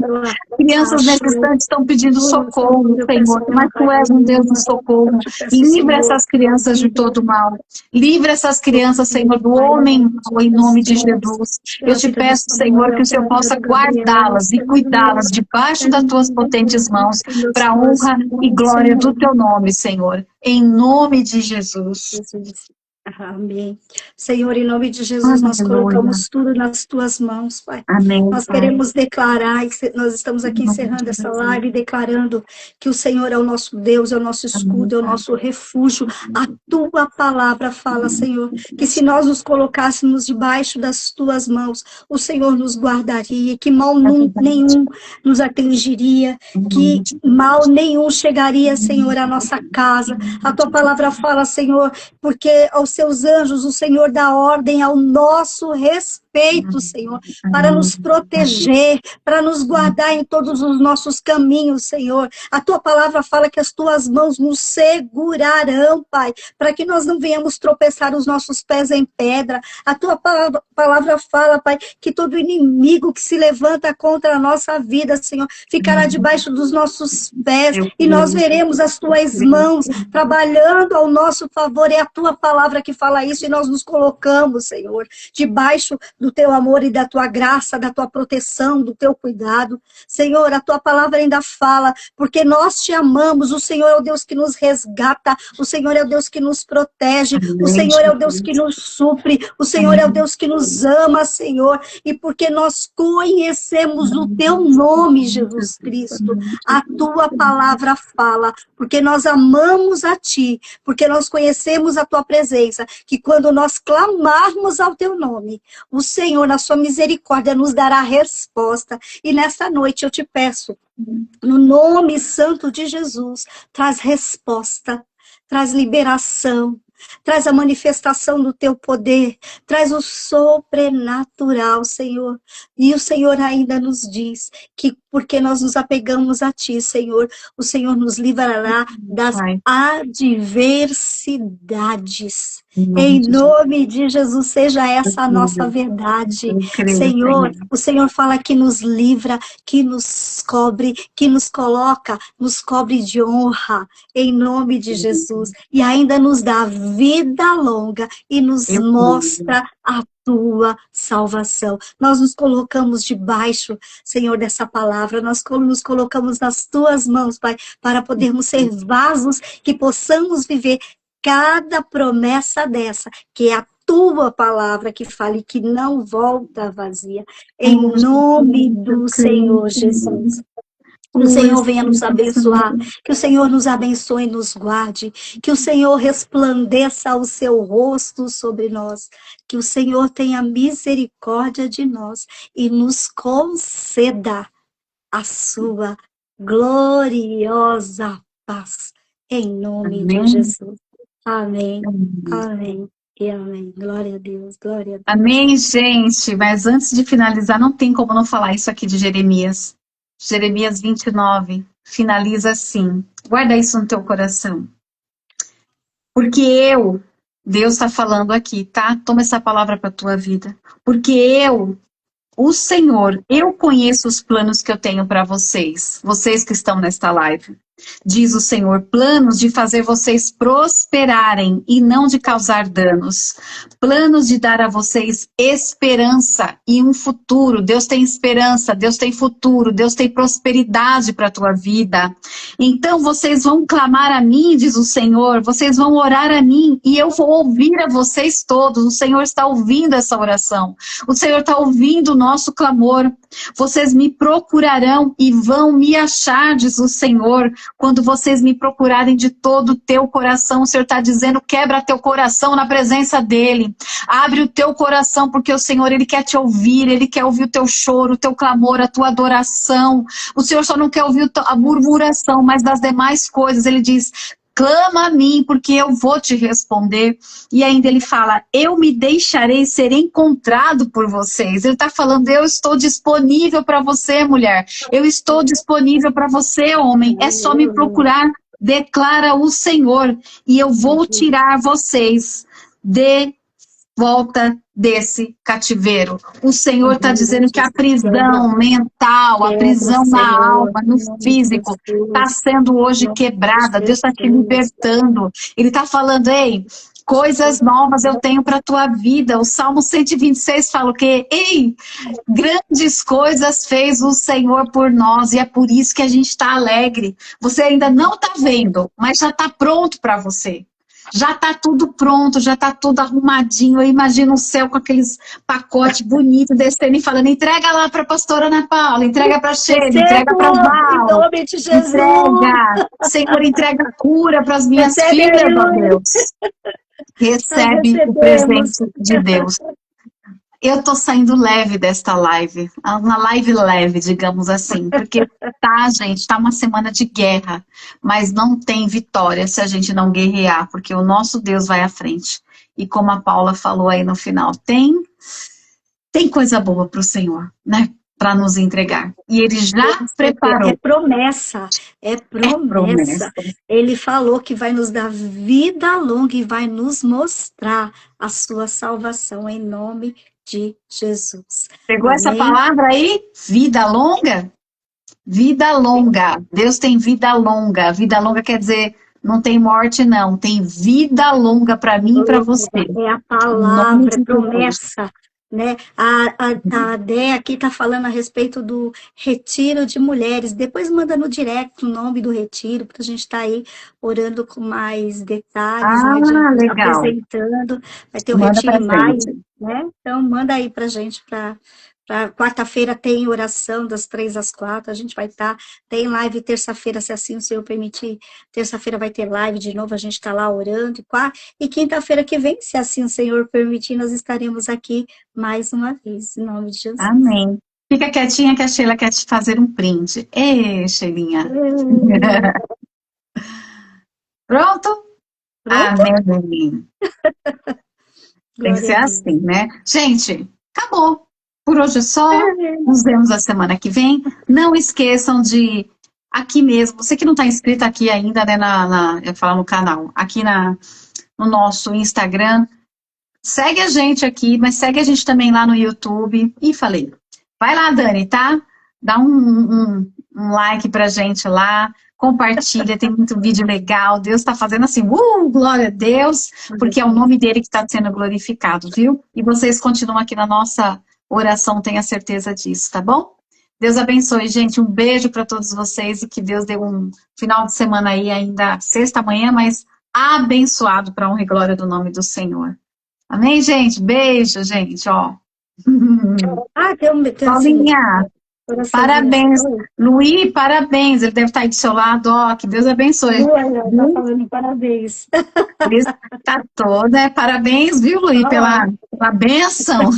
Speaker 1: crianças nesse instante estão pedindo socorro, Senhor, mas Tu és um Deus de socorro. Livra essas crianças de todo mal, livra essas crianças, Senhor, do homem mau, em nome de Jesus. Eu te peço, Senhor, que o Senhor possa guardá-las e cuidá-las debaixo das Tuas potentes mãos, para a honra e glória do Teu nome, Senhor. Em nome de Jesus.
Speaker 2: Amém. Senhor, em nome de Jesus, nós colocamos tudo nas Tuas mãos, Pai.
Speaker 1: Amém.
Speaker 2: Nós queremos declarar, nós estamos aqui encerrando essa live, declarando que o Senhor é o nosso Deus, é o nosso escudo, é o nosso refúgio. A Tua palavra fala, Senhor, que se nós nos colocássemos debaixo das Tuas mãos, o Senhor nos guardaria, que mal nenhum nos atingiria, que mal nenhum chegaria, Senhor, à nossa casa. A Tua palavra fala, Senhor, porque aos Seus anjos o Senhor dá ordem ao nosso respeito, Senhor, para nos proteger, para nos guardar em todos os nossos caminhos, Senhor. A Tua palavra fala que as Tuas mãos nos segurarão, Pai, para que nós não venhamos tropeçar os nossos pés em pedra. A Tua palavra fala, Pai, que todo inimigo que se levanta contra a nossa vida, Senhor, ficará debaixo dos nossos pés e nós veremos as Tuas mãos trabalhando ao nosso favor. É a Tua palavra que fala isso e nós nos colocamos, Senhor, debaixo do teu amor e da tua graça, da tua proteção, do teu cuidado. Senhor, a tua palavra ainda fala, porque nós te amamos, o Senhor é o Deus que nos resgata, o Senhor é o Deus que nos protege, o
Speaker 1: Amém,
Speaker 2: Senhor é o Deus
Speaker 1: Jesus.
Speaker 2: que nos supre, o Senhor é o
Speaker 1: Amém.
Speaker 2: Deus que nos ama, Senhor, e porque nós conhecemos o teu nome, Jesus Cristo, a tua palavra fala, porque nós amamos a ti, porque nós conhecemos a tua presença, que quando nós clamarmos ao teu nome, o Senhor, na sua misericórdia, nos dará resposta. E nessa noite eu te peço, no nome santo de Jesus, traz resposta, traz liberação, traz a manifestação do teu poder, traz o sobrenatural, Senhor. E o Senhor ainda nos diz que porque nós nos apegamos a ti, Senhor, o Senhor nos livrará das
Speaker 1: Pai,
Speaker 2: adversidades.
Speaker 1: em nome
Speaker 2: Em
Speaker 1: de
Speaker 2: nome de Jesus, seja essa a nossa
Speaker 1: Jesus.
Speaker 2: verdade.
Speaker 1: Eu creio,
Speaker 2: Senhor,
Speaker 1: Senhor.
Speaker 2: o Senhor fala que nos livra, que nos cobre, que nos coloca, nos cobre de honra, em nome de Jesus. E ainda nos dá vida longa e nos
Speaker 1: Eu creio.
Speaker 2: mostra a tua salvação. Nós nos colocamos debaixo, Senhor, dessa palavra. Nós nos colocamos nas tuas mãos, Pai, para podermos ser vasos que possamos viver cada promessa dessa, que é a tua palavra que fale que não volta vazia. Em nome do Senhor Jesus. Que o Senhor venha nos abençoar, que o Senhor nos abençoe e nos guarde, que o Senhor resplandeça o seu rosto sobre nós, que o Senhor tenha misericórdia de nós e nos conceda a sua gloriosa paz, em nome de
Speaker 1: Amém.
Speaker 2: Jesus. Amém,
Speaker 1: Amém.
Speaker 2: amém e amém. Glória a Deus, glória a Deus.
Speaker 1: Amém, gente. Mas antes de finalizar, não tem como não falar isso aqui de Jeremias. Jeremias 29 finaliza assim. Guarda isso no teu coração. Porque Deus está falando aqui, tá? Toma essa palavra para a tua vida. Porque o Senhor, eu conheço os planos que eu tenho para vocês que estão nesta live. Diz o Senhor, planos de fazer vocês prosperarem e não de causar danos. Planos de dar a vocês esperança e um futuro. Deus tem esperança, Deus tem futuro, Deus tem prosperidade para a tua vida. Então vocês vão clamar a mim, diz o Senhor, vocês vão orar a mim e eu vou ouvir a vocês todos. O Senhor está ouvindo essa oração. O Senhor está ouvindo o nosso clamor. Vocês me procurarão e vão me achar, diz o Senhor, quando vocês me procurarem de todo o teu coração. O Senhor está dizendo, quebra teu coração na presença dEle. Abre o teu coração, porque o Senhor, Ele quer te ouvir, Ele quer ouvir o teu choro, o teu clamor, a tua adoração. O Senhor só não quer ouvir a murmuração, mas das demais coisas, Ele diz, clama a mim, porque eu vou te responder. E ainda ele fala, eu me deixarei ser encontrado por vocês. Ele está falando, eu estou disponível para você, mulher. Eu estou disponível para você, homem. É só me procurar, declara o Senhor. E eu vou tirar vocês de volta desse cativeiro. O Senhor está dizendo que a prisão mental, a prisão na alma, no físico, está sendo hoje quebrada. Deus está te libertando. Ele está falando, ei, coisas novas eu tenho para a tua vida. O Salmo 126 fala o quê? Ei, grandes coisas fez o Senhor por nós e é por isso que a gente está alegre. Você ainda não está vendo, mas já está pronto para você. Já está tudo pronto, já está tudo arrumadinho. Eu imagino o céu com aqueles pacotes bonitos descendo e falando, entrega lá para a pastora Ana Paula, entrega para a Sheila, entrega para a Val.
Speaker 2: Em nome de Jesus.
Speaker 1: Entrega, Senhor, entrega cura para as minhas filhas, ó Deus. Recebe o presente de Deus. Eu tô saindo leve desta live, uma live leve, digamos assim, porque tá, gente, tá uma semana de guerra, mas não tem vitória se a gente não guerrear, porque o nosso Deus vai à frente. E como a Paula falou aí no final, tem coisa boa pro Senhor, né? Para nos entregar. E Ele já preparou.
Speaker 2: É promessa, é promessa. Ele falou que vai nos dar vida longa e vai nos mostrar a sua salvação em nome de Jesus.
Speaker 1: Pegou essa palavra aí? Vida longa? Vida longa. Deus tem vida longa. Vida longa quer dizer, não tem morte não, tem vida longa para mim e para você.
Speaker 2: É a palavra, é promessa. né? A Dé aqui está falando a respeito do retiro de mulheres. Depois manda no direct o nome do retiro, para a gente estar aí orando com mais detalhes, né?
Speaker 1: Ah, legal.
Speaker 2: Apresentando. Vai ter o
Speaker 1: Manda
Speaker 2: retiro
Speaker 1: pra
Speaker 2: em maio,
Speaker 1: gente.
Speaker 2: né? Então manda aí para a gente para quarta-feira tem oração das 3 às 4, a gente vai estar, tem live terça-feira, se assim o Senhor permitir, terça-feira vai ter live de novo, a gente está lá orando, e quinta-feira que vem, se assim o Senhor permitir, nós estaremos aqui mais uma vez, em nome de Jesus.
Speaker 1: Amém. Fica quietinha que a Sheila quer te fazer um print. Ê, Sheilinha. Pronto?
Speaker 2: Pronto?
Speaker 1: Amém. Tem que
Speaker 2: Glória
Speaker 1: ser
Speaker 2: a Deus.
Speaker 1: assim, né? Gente, acabou. Por hoje é só. Nos vemos a semana que vem. Não esqueçam de, aqui mesmo, você que não está inscrito aqui ainda, né, eu ia falar no canal, aqui no nosso Instagram, segue a gente aqui, mas segue a gente também lá no YouTube. E falei, vai lá, Dani, tá? Dá um like pra gente lá, compartilha, tem muito vídeo legal. Deus está fazendo assim, glória a Deus, porque é o nome dele que está sendo glorificado, viu? E vocês continuam aqui na nossa oração, tenha certeza disso, tá bom? Deus abençoe, gente. Um beijo para todos vocês e que Deus dê um final de semana aí, ainda sexta-manhã, mas abençoado para a honra e glória do nome do Senhor. Amém, gente? Beijo, gente, ó. Paulinha, parabéns. Luí, parabéns. Ele deve estar aí do seu lado, ó. Que Deus abençoe.
Speaker 2: Tá falando parabéns.
Speaker 1: Ele está toda. Parabéns, viu, Luí, pela bênção.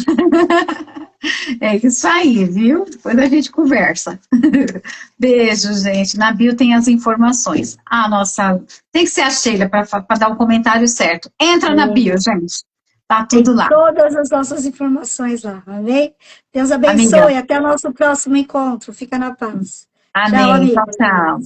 Speaker 1: É isso aí, viu? Depois a gente conversa. Beijo, gente. Na bio tem as informações. Nossa, tem que ser a Sheila para dar o comentário certo. Entra na bio, gente. Tá tudo lá.
Speaker 2: Todas as nossas informações lá, amém? Deus abençoe. Amiga. Até o nosso próximo encontro. Fica na paz.
Speaker 1: Amém. Tchau, tchau.